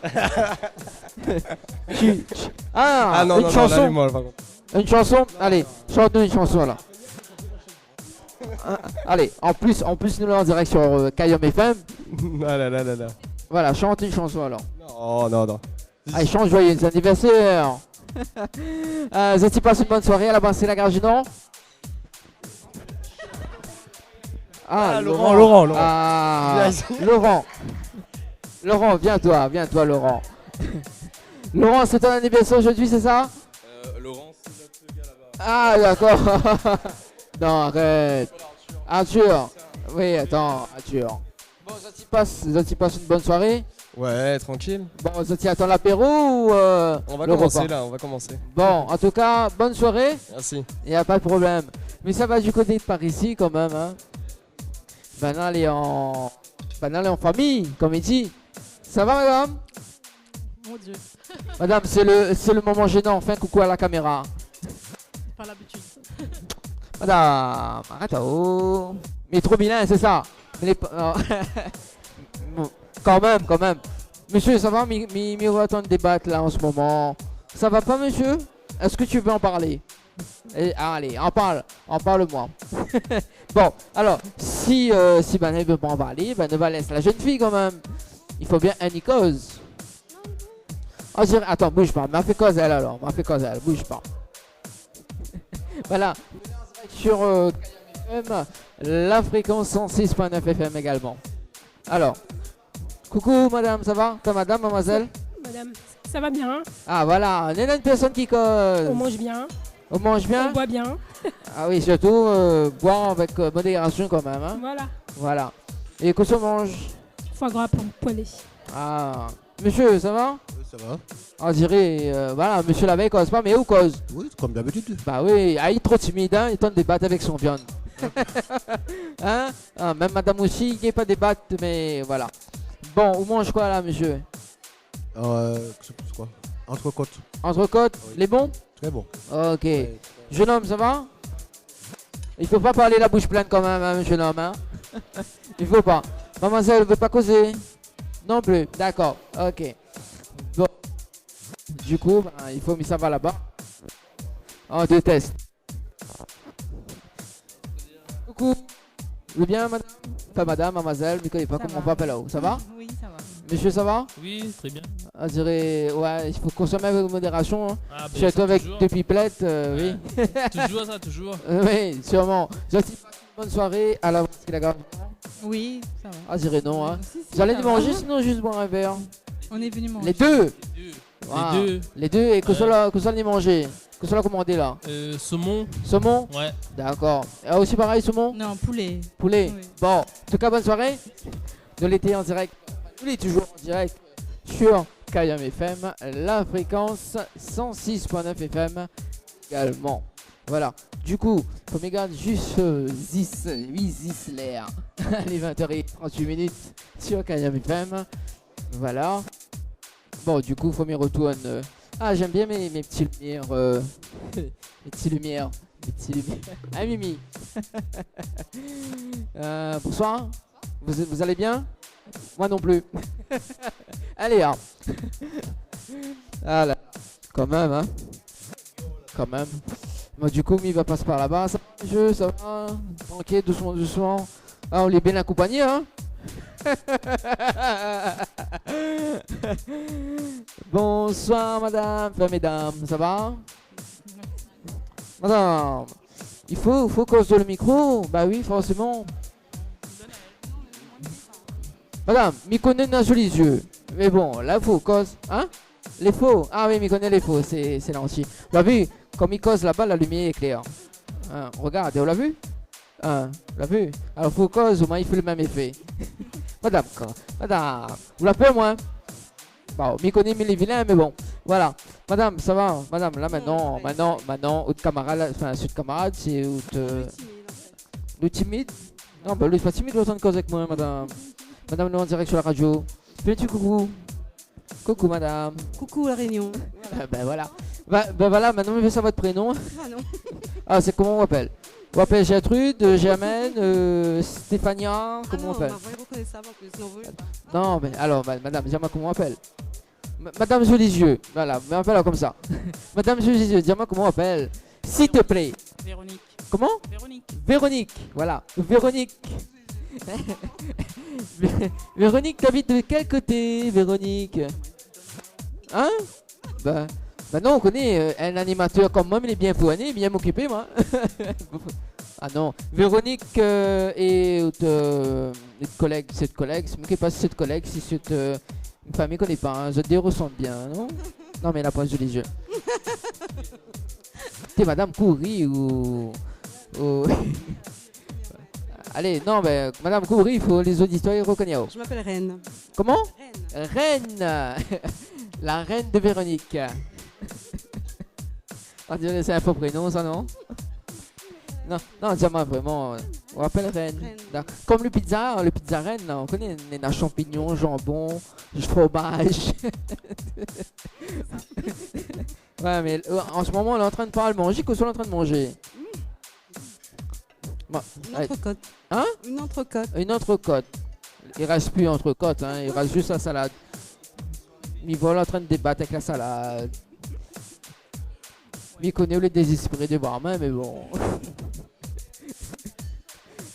Speaker 1: Ah,
Speaker 11: non,
Speaker 1: une chanson.
Speaker 11: là, moi, par contre.
Speaker 1: Une chanson? Allez, chante-nous une chanson là. Allez, en plus, nous l'avons en direct sur Kayam FM.
Speaker 11: Ah là.
Speaker 1: Voilà, chante une chanson alors.
Speaker 11: Non.
Speaker 1: Allez, chante joyeux anniversaire. Vous avez passé une bonne soirée à la Brasserie La Gare du Nord? Ah,
Speaker 11: Laurent.
Speaker 1: Ah, Laurent, viens-toi, Laurent. Laurent, c'est ton anniversaire aujourd'hui, c'est ça?
Speaker 13: Laurent, c'est notre gars là-bas.
Speaker 1: Ah, d'accord. Non, arrête. Arthur. Oui, attends, Arthur. Bon, ça t'y passe une bonne soirée?
Speaker 11: Ouais, tranquille.
Speaker 1: Bon, ça t'y attend l'apéro ou
Speaker 11: on va
Speaker 1: le
Speaker 11: commencer
Speaker 1: repas?
Speaker 11: là, on va commencer.
Speaker 1: Bon, en tout cas, bonne soirée.
Speaker 11: Merci.
Speaker 1: Y a pas de problème. Mais ça va du côté de par ici quand même, hein. Maintenant, elle est en famille, comme il dit. Ça va, madame?
Speaker 12: Mon Dieu.
Speaker 1: Madame, c'est le moment gênant. Enfin, coucou à la caméra.
Speaker 12: Pas l'habitude.
Speaker 1: Madame, arrête, oh. Mais trop bilingue, c'est ça. Mais bon, quand même. Monsieur, ça va, mi attendre débattre là en ce moment. Ça va pas, monsieur? Est-ce que tu veux en parler? Allez, en parle-moi. Bon, alors, si Banane ne veut pas en parler, ne va laisser la jeune fille quand même. Il faut bien une cause. Oh, attends, bouge pas, m'a fait cause elle alors, bouge pas. Voilà, sur FM, la fréquence 106.9 FM également. Alors, coucou madame, ça va? Toi madame, mademoiselle?
Speaker 12: Madame, ça va bien?
Speaker 1: Ah voilà, on est là une personne qui cause.
Speaker 12: On mange bien.
Speaker 1: On mange bien?
Speaker 12: On boit bien.
Speaker 1: Ah oui, surtout boire avec modération quand même. Hein? Voilà. Et qu'est-ce qu'on mange?
Speaker 12: Foie gras poêlé.
Speaker 1: Ah, monsieur, ça va?
Speaker 10: Oui, ça va.
Speaker 1: On dirait, voilà, monsieur la veille cause pas, mais où cause?
Speaker 10: Oui, comme d'habitude.
Speaker 1: Bah oui, il est trop timide, hein, il tente de débattre avec son viande. Hein? Ah, même madame aussi, il n'est pas débattre, mais voilà. Bon, on mange quoi là, monsieur?
Speaker 10: C'est quoi? Entrecôte.
Speaker 1: Entrecôte,
Speaker 10: oui.
Speaker 1: Les bons?
Speaker 10: Très bon.
Speaker 1: Ok. Jeune homme, ça va? Il faut pas parler la bouche pleine quand même, hein, jeune homme, hein? Il faut pas. Mademoiselle, veut pas causer? Non plus, d'accord, ok. Bon. Du coup, ben, il faut mis ça va là-bas. En deux tests. Coucou. Vous allez bien, madame? Enfin, madame, mademoiselle, je ne connais pas comment on m'appelle là-haut. Ça va?
Speaker 14: Oui, ça va.
Speaker 1: Monsieur, ça va?
Speaker 15: Oui, très bien.
Speaker 1: On dirait, ouais, il faut consommer avec modération. Hein.
Speaker 15: Ah,
Speaker 1: Je suis
Speaker 15: ça,
Speaker 1: avec
Speaker 15: toujours.
Speaker 1: deux pipelettes, oui.
Speaker 15: Toujours ça, toujours.
Speaker 1: Oui, sûrement. Je vous souhaite une bonne soirée à la brasserie La Garde.
Speaker 14: Oui, ça va.
Speaker 1: Ah, je dirais non, hein.
Speaker 14: Si, si,
Speaker 1: Vous allez
Speaker 14: ça
Speaker 1: y
Speaker 14: va.
Speaker 1: manger, sinon juste boire un verre.
Speaker 14: On est venu manger.
Speaker 1: Les deux.
Speaker 15: Les deux.
Speaker 1: Les deux, et que cela y manger. Que cela commandé là.
Speaker 15: Saumon.
Speaker 1: Saumon?
Speaker 15: Ouais.
Speaker 1: D'accord. Et aussi pareil, saumon?
Speaker 14: Non, poulet.
Speaker 1: Poulet.
Speaker 14: Oui.
Speaker 1: Bon, en tout cas, bonne soirée. De l'été en direct. Tous les toujours en direct sur KM FM, la fréquence 106.9 FM également. Voilà. Du coup, faut me garder juste 10 l'air. Les 20h38 minutes sur KM FM. Voilà. Bon, du coup, faut me retourne. Ah, j'aime bien mes petits lumières. Mes petits lumières. Ah, Mimi. Bonsoir. Vous allez bien? Moi non plus. Allez, hein. Ah là. Quand même, hein. Quand même. Bon, du coup, il va passer par là-bas. Ça va, monsieur, ça va? Tranquille, doucement, doucement. Ah, on est bien accompagné, hein. Bonsoir, madame. Enfin, mesdames, ça va? Madame, il faut cause le micro. Bah oui, forcément. Madame, m'y connaît dans les yeux. Mais bon, là, il faut cause. Hein? Les faux. Ah oui, m'y connaît les faux. C'est l'anti. Vous l'avez vu? Comme il cause là-bas, la lumière est claire. Hein, regarde, on l'a vu? Hein, vous l'avez vu? Alors, faut cause, au moins, il fait le même effet. Madame, vous l'appelez moi? Bon, m'y connaît, mais les vilains, mais bon. Voilà. Madame, ça va? Madame, là, maintenant, autre camarade, enfin, sud camarade, c'est le timide? Non, bah, lui, c'est pas timide, autant de cause avec moi, madame. Madame, nous en direct sur la radio. Fais-tu coucou? Coucou, madame.
Speaker 4: Coucou, la Réunion.
Speaker 1: Ben voilà. Ben voilà, maintenant, fais ça votre prénom.
Speaker 4: Ah non.
Speaker 1: Ah, c'est comment on m'appelle? On m'appelle Gertrude, Germaine, Stéphania, comment on m'appelle? Non, mais alors, madame, dis-moi comment on m'appelle. Madame sous les yeux, voilà, on m'appelle comme ça. Madame sous les yeux, dis-moi comment on m'appelle. S'il te plaît.
Speaker 14: Véronique.
Speaker 1: Comment? Véronique, voilà. Véronique. Véronique, t'habites de quel côté, Véronique? Hein? Bah non, on connaît un animateur comme moi, mais il est bien fourni, bien m'occuper, moi. Ah non, Véronique et cette collègue, c'est moi qui passe cette collègue, si cette une famille connaît pas, hein, je te ressemble bien, non? Non, mais elle a pas sous les yeux. T'es Madame Coury ou... Allez, non, mais Madame Coury, il faut les auditeurs reconnaître.
Speaker 4: Je m'appelle Reine.
Speaker 1: Comment? Reine. La reine de Véronique. On dirait c'est un faux prénom, ça, non? Non, dis-moi vraiment, on appelle Reine. Comme le pizza Reine, là, on connaît les champignons, jambon, fromage. Ouais, mais en ce moment, on est en train de pas le manger, que soit en train de manger. Bon,
Speaker 4: Une entrecôte.
Speaker 1: Hein?
Speaker 4: Une entrecôte.
Speaker 1: Une entrecôte. Il reste plus entrecôte, hein, il reste juste la salade. Il va en train de débattre avec la salade. Il connaît le désespéré de barman, mais bon.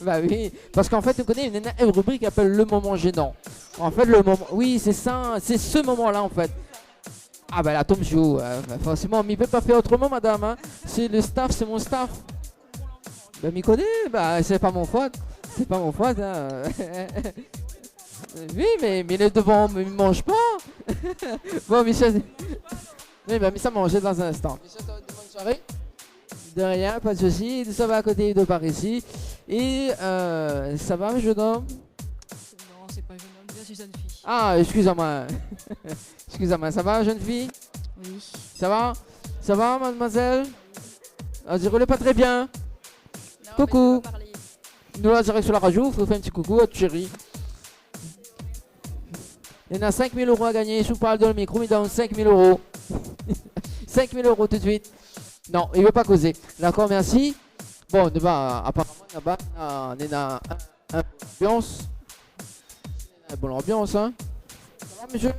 Speaker 1: Bah oui, parce qu'en fait, on connaît une rubrique qui s'appelle le moment gênant. En fait, le moment. Oui, c'est ça, c'est ce moment-là, en fait. Ah, bah là, tombe chaud. Forcément, mais il peut pas faire autrement, madame. Hein. C'est le staff, c'est mon staff. Bah, m'y connaît, bah, c'est pas mon faute. C'est pas mon faute, hein. Oui, mais les devant ne mange pas. Bon, Michel. Oui, bah, mais ça manger dans un instant. Michel, ça va être une bonne soirée. De rien, pas de soucis. Ça va à côté de par ici. Et ça va, jeune homme?
Speaker 16: Non, c'est pas jeune homme, c'est jeune fille.
Speaker 1: Ah, excusez-moi. Excusez-moi, ça va, jeune fille?
Speaker 16: Oui.
Speaker 1: Ça va? Ça va, mademoiselle? On dirait pas très bien.
Speaker 16: Non,
Speaker 1: coucou. Nous, là, direct sur la radio, faut faire un petit coucou à Thierry. Il y en a 5 000 € à gagner. Je vous parle dans le micro, il donne 5 000 €. 5 000 € tout de suite. Non, il veut pas causer. D'accord, merci. Bon, apparemment, là-bas, on est dans une ambiance. Une bonne ambiance, hein. Ça va, monsieur?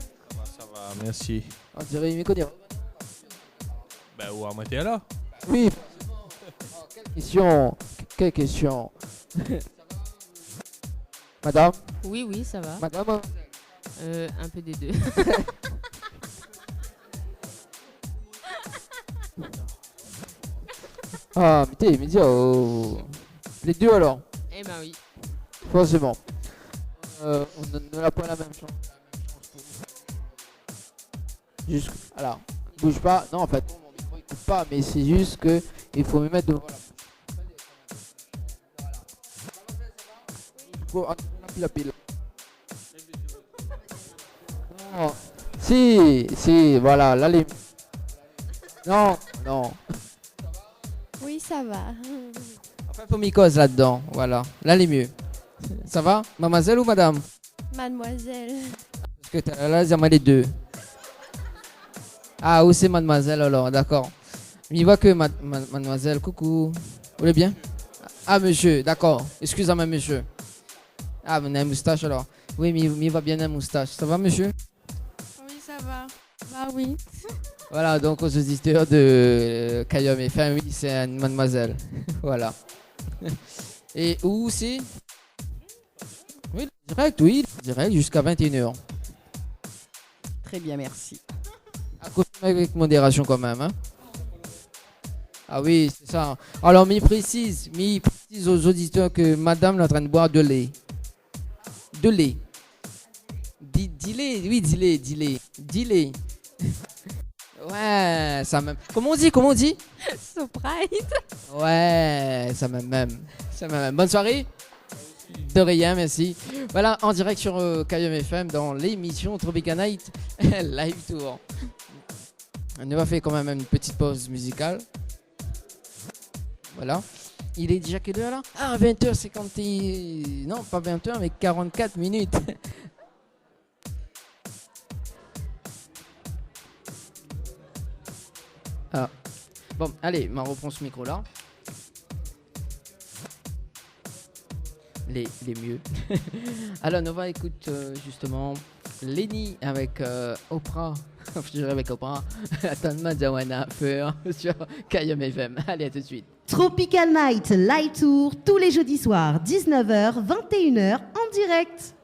Speaker 13: Ça va, merci.
Speaker 1: On dirait, il me connaît.
Speaker 15: Bah, ou à Mathéala.
Speaker 1: Oui. Quelle question Madame
Speaker 17: Oui, oui, ça va.
Speaker 1: Madame
Speaker 17: Un peu des deux.
Speaker 1: Ah, putain, mais dis, les deux alors.
Speaker 17: Eh ben oui.
Speaker 1: Forcément. On ne l'a pas la même chance. Juste, alors, bouge pas. Non, en fait, mon micro il coupe pas, mais c'est juste que il faut me mettre devant la bouche. La pile. Non. Si, voilà, là les. Non.
Speaker 18: Oui, ça va.
Speaker 1: Enfin, faut m'y cause là-dedans, voilà. Là les mieux. Ça va, mademoiselle ou madame?
Speaker 18: Mademoiselle.
Speaker 1: Parce que t'as là, j'aimerais les deux. Ah, où c'est mademoiselle alors, d'accord. Mais il voit que mademoiselle, coucou. Vous voulez bien? Ah, monsieur, d'accord. Excusez-moi, monsieur. Ah, vous avez une moustache alors. Oui, mais il va bien une moustache. Ça va, monsieur?
Speaker 18: Oui, ça va. Bah oui.
Speaker 1: Voilà, donc aux auditeurs de Kayom FM, oui, c'est une mademoiselle. Voilà. Et où c'est? Oui, direct jusqu'à 21h.
Speaker 19: Très bien, merci.
Speaker 1: À consommer avec modération quand même, hein. Ah oui, c'est ça. Alors, m'y précise aux auditeurs que madame est en train de boire de lait. De lait. Dis-lait. Ouais, ça même. Comment on dit?
Speaker 18: Surprise.
Speaker 1: Ouais, ça même. Bonne soirée. De rien, merci. Voilà, en direct sur Kayom FM dans l'émission Tropica Night Live Tour. On va faire quand même une petite pause musicale. Voilà. Il est déjà quelle heure là? Ah, 20h50. Non, pas 20h, mais 44 minutes. Ah. Bon, allez, on reprend ce micro là. Les mieux. Alors, on va écouter justement Lenny avec Oprah. Je dirais avec Oprah. Attends-moi, Jawana, sur Kayom FM. Allez, à tout de suite.
Speaker 4: Tropical Night Live Tour tous les jeudis soirs, 19h, 21h en direct.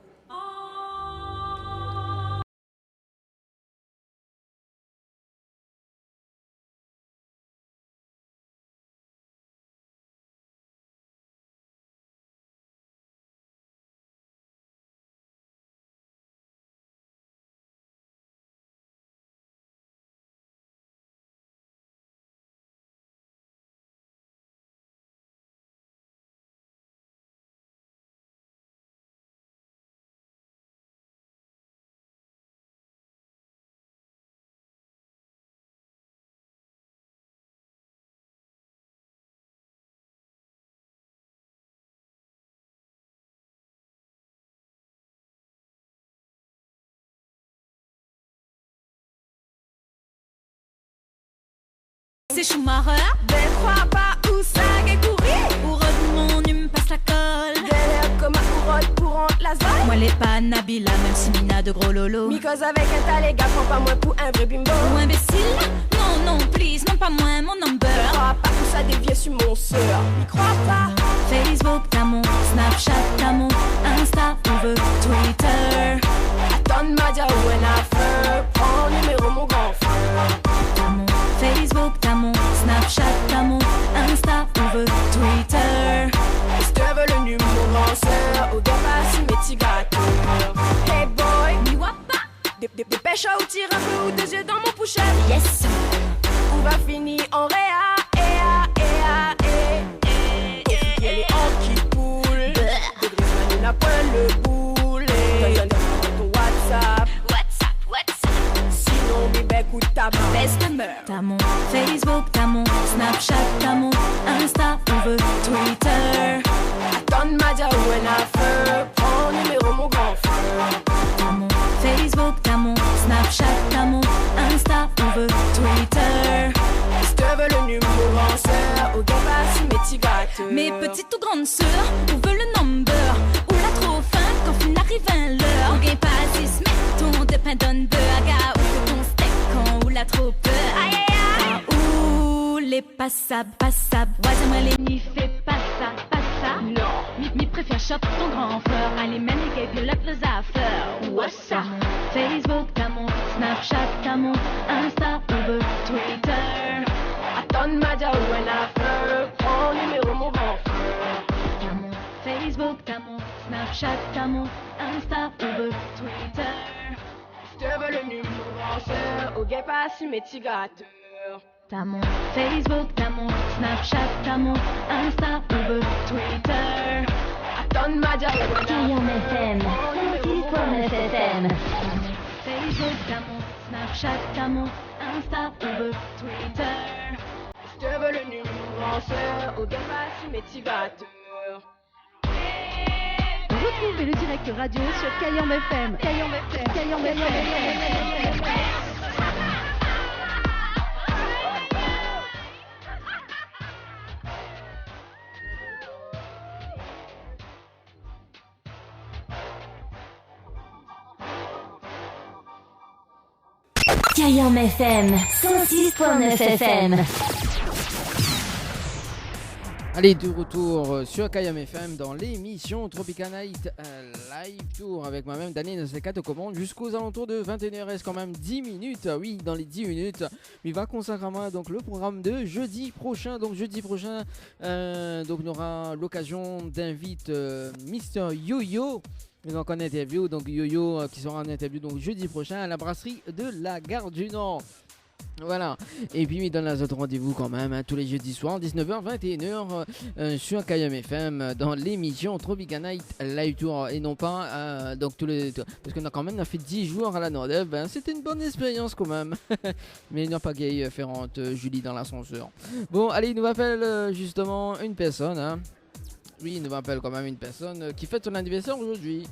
Speaker 20: C'est Schumacher. Ben crois pas où ça qu'est courir. Ou mon me passe la colle. Galère comme un couronne pour rendre la zone. Moi les pas Nabila, même si Mina de gros lolo. Micose avec un tas les gars, prends pas moins pour un vrai bimbo. Ou imbécile? Non, please, non pas moins mon number. Ben crois pas où ça dévie sur mon sœur. M'y crois pas. Facebook t'as mon, Snapchat t'as mon, Insta on veut Twitter. Attends ma dia où elle a feu. Prends le numéro mon grand frère. T'as mon Facebook, t'as mon Snapchat, t'as mon Insta, on veut Twitter. Est-ce que veux le numéro lanceur? Au départ, si mes petits gâteurs. Hey boy, n'y vois pas. Dépêche à ou tire un peu ou deux yeux dans mon push-up. Yes. On va finir en réa, elle est en qui poule. De n'a pas le boulet. Donne ton WhatsApp. Sinon, bébé, écoute ta main. Laisse ta meurt. T'as mon Facebook, t'as mon Snapchat, t'as mon Insta, on veut Twitter. Attends ma dia où elle a feu. Prends le numéro mon grand frère. T'as mon Facebook, t'as mon Snapchat, t'as mon Insta, on veut Twitter. Est-ce que veux le numéro lanceur? Au départ, si mes petits gâteurs. Mes petites ou grandes sœurs, on veut le number. Ou la trop fin quand il arrive à l'heure. On gagne pas 6 mais ton de pain donne beurre. Aga ou ton steak quand ou la trop peur. Aïe aïe aïe. Ou les passable. Voisin, moi les n'y fait pas ça. Non, mi préfère shop ton grand frère. Allez, même les gays violets les affaires. What's ça? Facebook, t'as mon Snapchat, t'as mon Insta, Uber, Twitter. Attends, ma dia ou un affaire. Prends numéro mon grand frère. T'as mon Facebook, t'as mon Snapchat, t'as mon Insta, Uber, Twitter. Si tu veux le numéro grand frère, au gay pas si mes petits gâteurs. T'as mon Facebook, t'as mon Snapchat, t'as mon Insta, Uber, Twitter. Attends, ma dia ou un affaire.
Speaker 6: Cayenne FM, 106.9 FM.
Speaker 20: Facebook, t'as mon Snapchat, t'as mon Insta, Uber, Twitter. Si tu veux le numéro grand frère, au gars pas si mes petits gâteurs.
Speaker 4: Retrouvez le direct radio sur Cayenne FM. Cayenne FM.
Speaker 6: Cayenne FM, 106.9 FM.
Speaker 1: Allez, de retour sur Cayenne FM dans l'émission Tropical Night Live Tour avec moi-même, Daniel de C4 aux commandes jusqu'aux alentours de 21h. Il reste quand même 10 minutes. Oui, dans les 10 minutes, il va consacrer à moi donc le programme de jeudi prochain. Donc, jeudi prochain, donc, on aura l'occasion d'inviter Mister Yo-Yo. Donc en interview, donc Yo-Yo qui sera en interview donc jeudi prochain à la brasserie de la Gare du Nord. Voilà, et puis il donne les autres rendez-vous quand même hein, tous les jeudis soirs 19h 21h sur Cayenne FM dans l'émission Tropical Night Live Tour et non pas donc tous les parce qu'on a quand même fait 10 jours à la Nordeb, hein, c'était une bonne expérience quand même. Mais il n'y a pas gay Ferrante Julie dans l'ascenseur. Bon allez, il nous appelle justement une personne hein. Oui, il nous appelle quand même une personne qui fête son anniversaire aujourd'hui.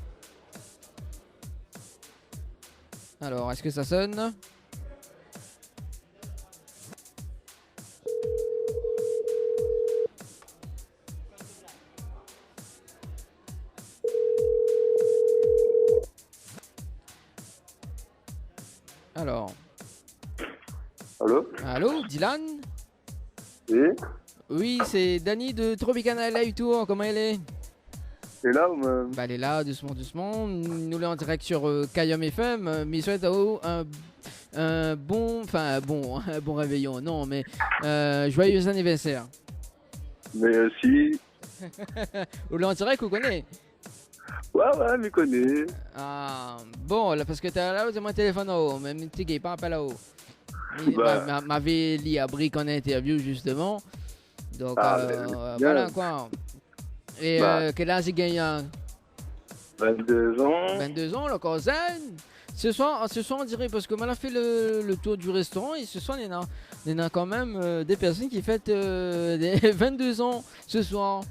Speaker 1: Alors, est-ce que ça sonne ? Alors.
Speaker 21: Allô ?
Speaker 1: Allô, Dylan ?
Speaker 21: Oui ?
Speaker 1: Oui, c'est Dani de Tropical Night Live Tour, comment elle est ?
Speaker 21: Elle est là ou même ?
Speaker 1: Bah elle est là, doucement. Nous l'avons en direct sur Cayenne FM, mais souhaite un bon réveillon, non, mais joyeux anniversaire.
Speaker 21: Merci.
Speaker 1: Vous l'avez en direct, vous connaissez ?
Speaker 21: Ouais, je connais.
Speaker 1: Ah, bon, là, parce que t'as là, c'est mon téléphone là-haut, même petit gay, pas là-haut. M'avait lié à Brick en interview, justement. Donc, voilà quoi. Et quel âge il gagne?
Speaker 21: 22 ans.
Speaker 1: 22 ans, le cousin. Ce soir, on dirait, parce que moi, on a fait le tour du restaurant et ce soir, il y en a quand même des personnes qui fêtent des 22 ans ce soir.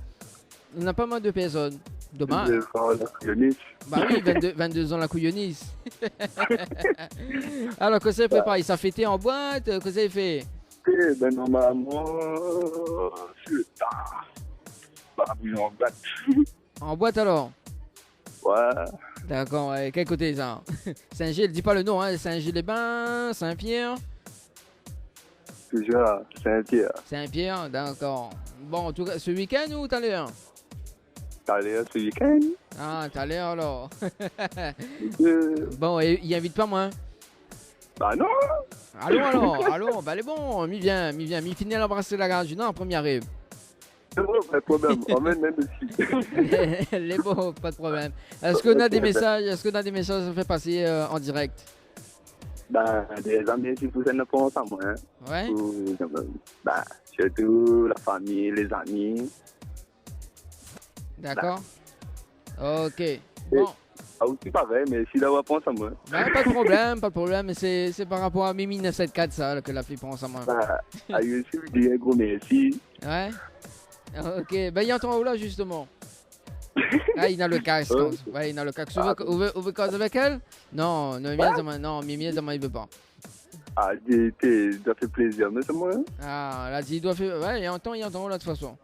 Speaker 1: Il y en a pas mal de personnes. Dommage.
Speaker 21: 22 ans, la couillonisse.
Speaker 1: Bah oui, 22 ans, la couillonisse. Alors, qu'est-ce que ça prépare? Il s'est fêté en boîte? Qu'est-ce que ça fait?
Speaker 21: Ben normalement, c'est tard. Bah, oui, en boîte.
Speaker 1: En boîte alors?
Speaker 21: Ouais.
Speaker 1: D'accord, quel côté ça? Saint-Gilles, dis pas le nom, hein. Saint-Gilles-les-Bains, Saint-Pierre?
Speaker 21: Toujours Saint-Pierre.
Speaker 1: Saint-Pierre, d'accord. Bon, en tout cas, ce week-end ou tout à l'heure?
Speaker 21: Tout à l'heure, ce week-end.
Speaker 1: Ah, tout à l'heure alors. Bon, et il invite pas moi?
Speaker 21: Bah non.
Speaker 1: Allons, bah elle est bon, m'y vient, m'y finit à l'embrasser la Gare du Nord, premier arrive.
Speaker 21: C'est bon, pas de problème, emmène même aussi.
Speaker 1: Elle est bon, pas de problème. Est-ce qu'on a des messages, à faire passer en direct?
Speaker 21: Bah, des amis, si vous êtes pas ensemble, hein.
Speaker 1: Ouais.
Speaker 21: Bah, surtout la famille, les amis.
Speaker 1: D'accord. Ok. Bon.
Speaker 21: Ah, aussi pareil, mais si la voix pense à moi.
Speaker 1: Bah, pas de problème, mais c'est par rapport à Mimi 974 ça que la fille pense à moi.
Speaker 21: Bah, à lui aussi, je dis un gros merci.
Speaker 1: Ouais. Ok, bah il entend où là justement? Ah, il a le casque. Ouais, il a le casque. Vous voulez causer avec elle? Non, Mimi, il veut pas.
Speaker 21: Ah, ça fait plaisir, mais c'est moi.
Speaker 1: Ah, là, il doit faire. Ouais, il entend où là de toute façon.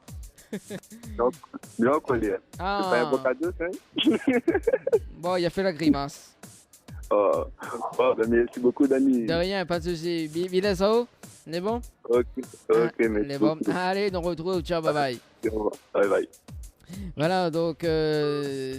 Speaker 21: Donc, bien collé.
Speaker 1: Ah.
Speaker 21: C'est pas un beau cadeau, ça?
Speaker 1: Bon, il a fait la grimace.
Speaker 21: Merci beaucoup, Dani.
Speaker 1: De rien, pas de soucis. Bilal Sao, on est bon?
Speaker 21: Ok,
Speaker 1: On
Speaker 21: merci
Speaker 1: est bon.
Speaker 21: beaucoup.
Speaker 1: Allez, on retrouve. Ciao, bye bye.
Speaker 21: Bye bye.
Speaker 1: Voilà, donc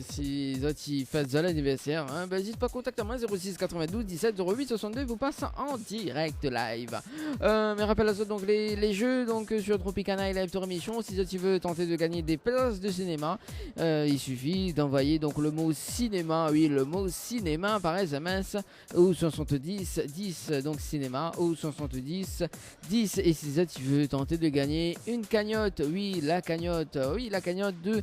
Speaker 1: si les autres ils fêtent l'anniversaire, hein, n'hésite pas à contacter moi 06 92 17 08 62, vous passe en direct live. Mais rappelle à ça, donc les jeux donc sur Tropicana et Live Tour Émission, si tu veux tenter de gagner des places de cinéma, il suffit d'envoyer donc le mot cinéma, oui le mot cinéma par SMS ou 70 10 donc cinéma ou 70 10 et si tu veux tenter de gagner une cagnotte, oui la cagnotte de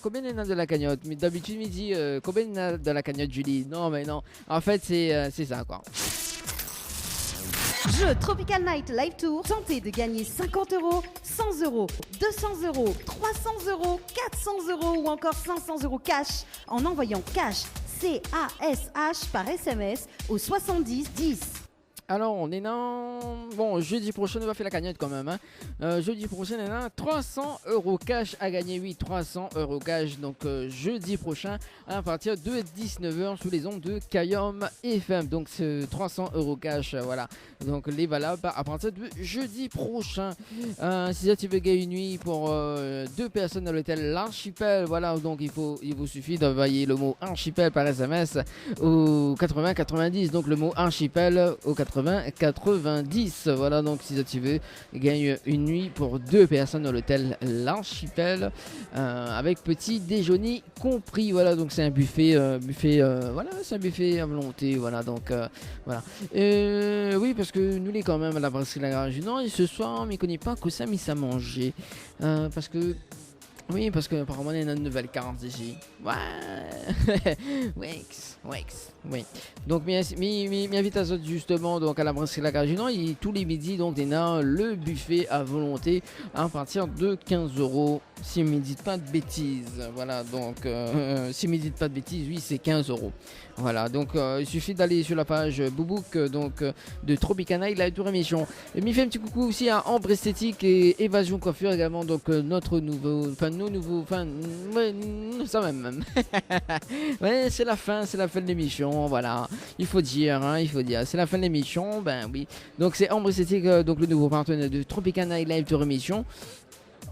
Speaker 1: combien il y en a de la cagnotte? Mais d'habitude il me dit combien il y en a de la cagnotte Julie? Non mais non, en fait c'est ça quoi.
Speaker 4: Jeu Tropical Night Live Tour, tentez de gagner 50 €, 100 €, 200 €, 300 €, 400 € ou encore 500 € cash en envoyant cash CASH par SMS au 70 10.
Speaker 1: Alors on est dans... Bon, jeudi prochain on va faire la cagnotte quand même hein. Jeudi prochain on est dans 300 € cash à gagner, oui 300 € cash. Donc jeudi prochain à partir de 19h sous les ondes de Kayom FM. Donc c'est 300 € cash, voilà. Donc les valables à partir de jeudi prochain. Si tu veux gagner une nuit pour 2 personnes à l'hôtel L'Archipel, voilà. Donc il vous suffit d'envoyer le mot Archipel par SMS au 80 90. Donc le mot Archipel au 80 90. Voilà, donc si tu veux gagne une nuit pour 2 personnes dans l'hôtel L'Archipel avec petit déjeuner compris. Voilà, donc c'est un buffet voilà, c'est un buffet à volonté. Voilà, donc voilà. Oui, parce que nous les quand même à la brasserie La Garage du Nord et ce soir on ne connaît pas que ça mis à manger parce que oui, parce qu'apparemment il y a une nouvelle carte ici. Ouais. Wex. Oui. Donc m'invite à ça justement donc à la brasserie La Garage du Nord et tous les midis donc il y a le buffet à volonté à partir de 15 € si ne me dites pas de bêtises. Voilà, donc si ne me dites pas de bêtises, oui c'est 15 €. Voilà, donc il suffit d'aller sur la page Boubouk donc de Tropicana et Live Tour Émission. Et m'y fait un petit coucou aussi à Ambre Esthétique et Évasion Coiffure également, donc notre nouveau, ouais, ça même. Ouais, c'est la fin de l'émission, voilà. Il faut dire, c'est la fin de l'émission, ben oui. Donc c'est Ambre Esthétique, donc le nouveau partenaire de Tropicana et Live Tour Émission.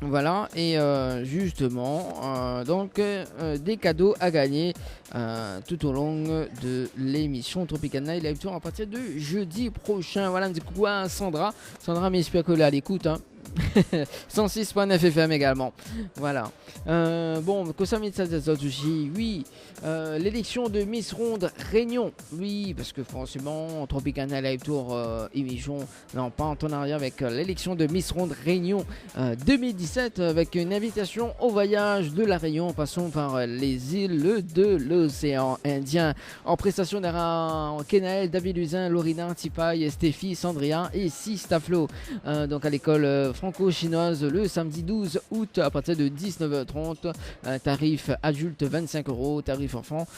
Speaker 1: Voilà, et justement, donc des cadeaux à gagner tout au long de l'émission Tropicana et Live Tour à partir de jeudi prochain. Voilà, un petit coucou à Sandra, mais j'espère qu'elle est à l'écoute, hein. 106.9 FM également. Voilà. Bon, que ça met ça aussi. Oui, l'élection de Miss Ronde Réunion. Oui, parce que forcément, Tropicana Live Tour émission, non pas en partenariat avec l'élection de Miss Ronde Réunion 2017, avec une invitation au voyage de la Réunion, passons par les îles de l'océan Indien. En prestation d'Ara Kenaël, David Luzin, Lorina, Tipaï, Stéphie, Sandria et Sistaflo. Donc à l'école franco-chinoise le samedi 12 août à partir de 19h30. Tarif adulte 25 €, tarif enfant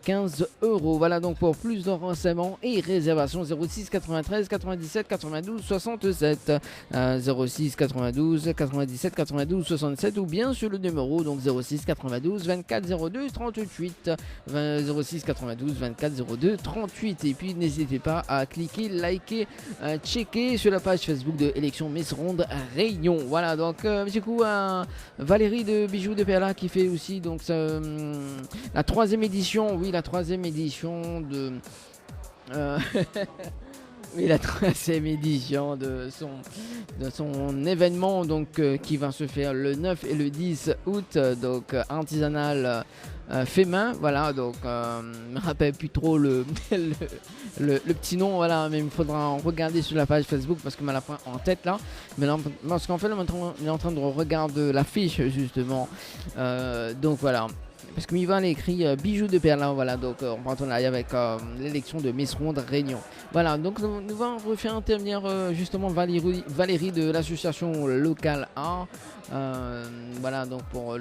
Speaker 1: 15 €. Voilà, donc pour plus de renseignements et réservations 06 93 97 92 67 06 92 97 92 67 ou bien sur le numéro donc 06 92 24 02 38 06 92 24 02 38. Et puis n'hésitez pas à cliquer, liker, checker sur la page Facebook de élection Miss Ronde Réunion. Voilà, donc du coup Valérie de Bijoux de Perla qui fait aussi donc la 3e édition, oui la 3e édition de oui, la 3e édition de son événement donc qui va se faire le 9 et le 10 août, donc artisanal fait main, voilà, donc je me rappelle plus trop le petit nom, voilà, mais il me faudra regarder sur la page Facebook parce que je m'en pas en tête là, mais là, parce qu'en fait on est en train de regarder l'affiche justement, donc voilà. Parce que Mivan a écrit Bijoux de Perlin, voilà, donc en partenariat avec l'élection de Miss Ronde Réunion. Voilà, donc nous allons refaire intervenir justement Valérie de l'association locale A. Voilà, donc pour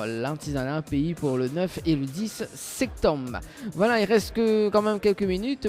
Speaker 1: l'artisanat pays pour le 9 et le 10 septembre. Voilà, il reste que quand même quelques minutes.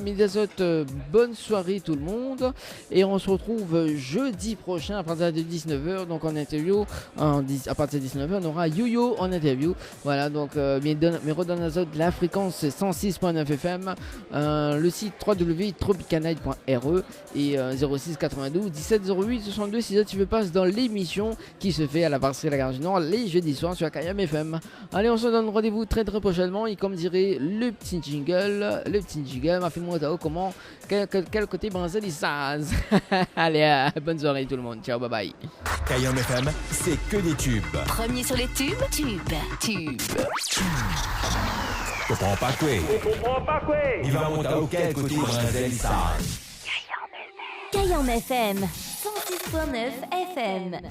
Speaker 1: Bonne soirée tout le monde. Et on se retrouve jeudi prochain à partir de 19h. Donc en interview, à partir de 19h, on aura Yo-Yo en interview. interview. Voilà, donc me redonne de la fréquence 106.9 FM, le site www.tropicanight.re et 06 92 17 08 62 si tu veux passer dans l'émission qui se fait à la brasserie La Gare du Nord les jeudis soirs sur Akayam FM. Allez, on se donne rendez-vous très prochainement et comme dirait le petit jingle m'a fait moi comment quel côté Brinzel il saz. Allez, bonne soirée tout le monde, ciao, bye bye.
Speaker 7: Akayam FM, c'est que des tubes.
Speaker 6: Premier sur les tubes.
Speaker 7: Comprends pas quoi. Il va monter au quel côté Brinzel il saz.
Speaker 6: Akayam FM 106.9 FM.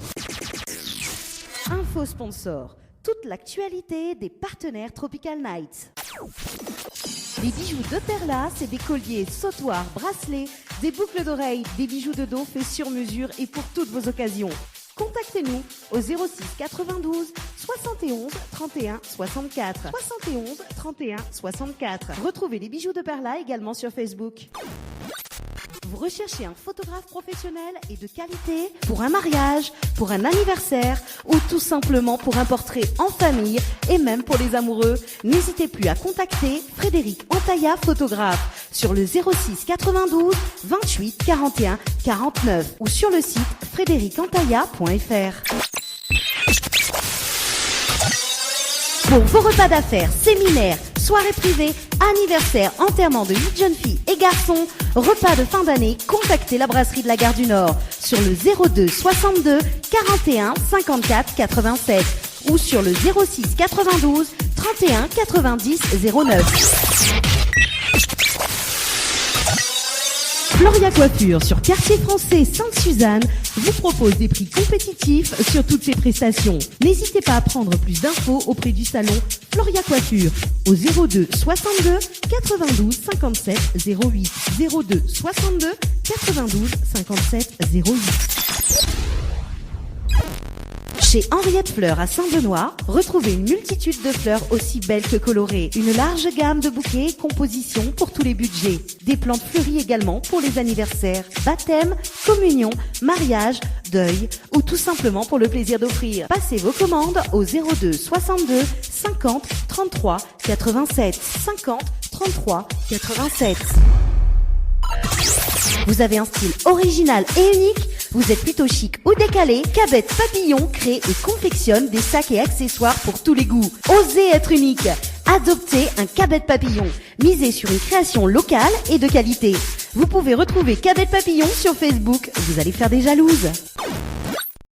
Speaker 4: Info sponsor. Toute l'actualité des partenaires Tropical Nights. Des bijoux de Perla, c'est des colliers, sautoirs, bracelets, des boucles d'oreilles, des bijoux de dos faits sur mesure et pour toutes vos occasions. Contactez-nous au 06 92 71 31 64. 71 31 64. Retrouvez les bijoux de Perla également sur Facebook. Vous recherchez un photographe professionnel et de qualité pour un mariage, pour un anniversaire ou tout simplement pour un portrait en famille et même pour les amoureux, n'hésitez plus à contacter Frédéric Antaya, photographe, sur le 06 92 28 41 49 ou sur le site frédéricantaya.fr. Pour vos repas d'affaires, séminaires, soirées privées, anniversaires, enterrements de 8 jeunes filles et garçons, repas de fin d'année, contactez la brasserie de la Gare du Nord sur le 02 62 41 54 87 ou sur le 06 92 31 90 09. Floria Coiffure sur Quartier Français Sainte-Suzanne vous propose des prix compétitifs sur toutes ses prestations. N'hésitez pas à prendre plus d'infos auprès du salon Floria Coiffure au 02 62 92 57 08 02 62 92 57 08. Chez Henriette Fleurs à Saint-Benoît, retrouvez une multitude de fleurs aussi belles que colorées. Une large gamme de bouquets et compositions pour tous les budgets. Des plantes fleuries également pour les anniversaires, baptêmes, communions, mariages, deuil ou tout simplement pour le plaisir d'offrir. Passez vos commandes au 02 62 50 33 87 50 33 87. Vous avez un style original et unique? Vous êtes plutôt chic ou décalé? Cabette Papillon crée et confectionne des sacs et accessoires pour tous les goûts. Osez être unique. Adoptez un Cabette Papillon. Misez sur une création locale et de qualité. Vous pouvez retrouver Cabette Papillon sur Facebook. Vous allez faire des jalouses.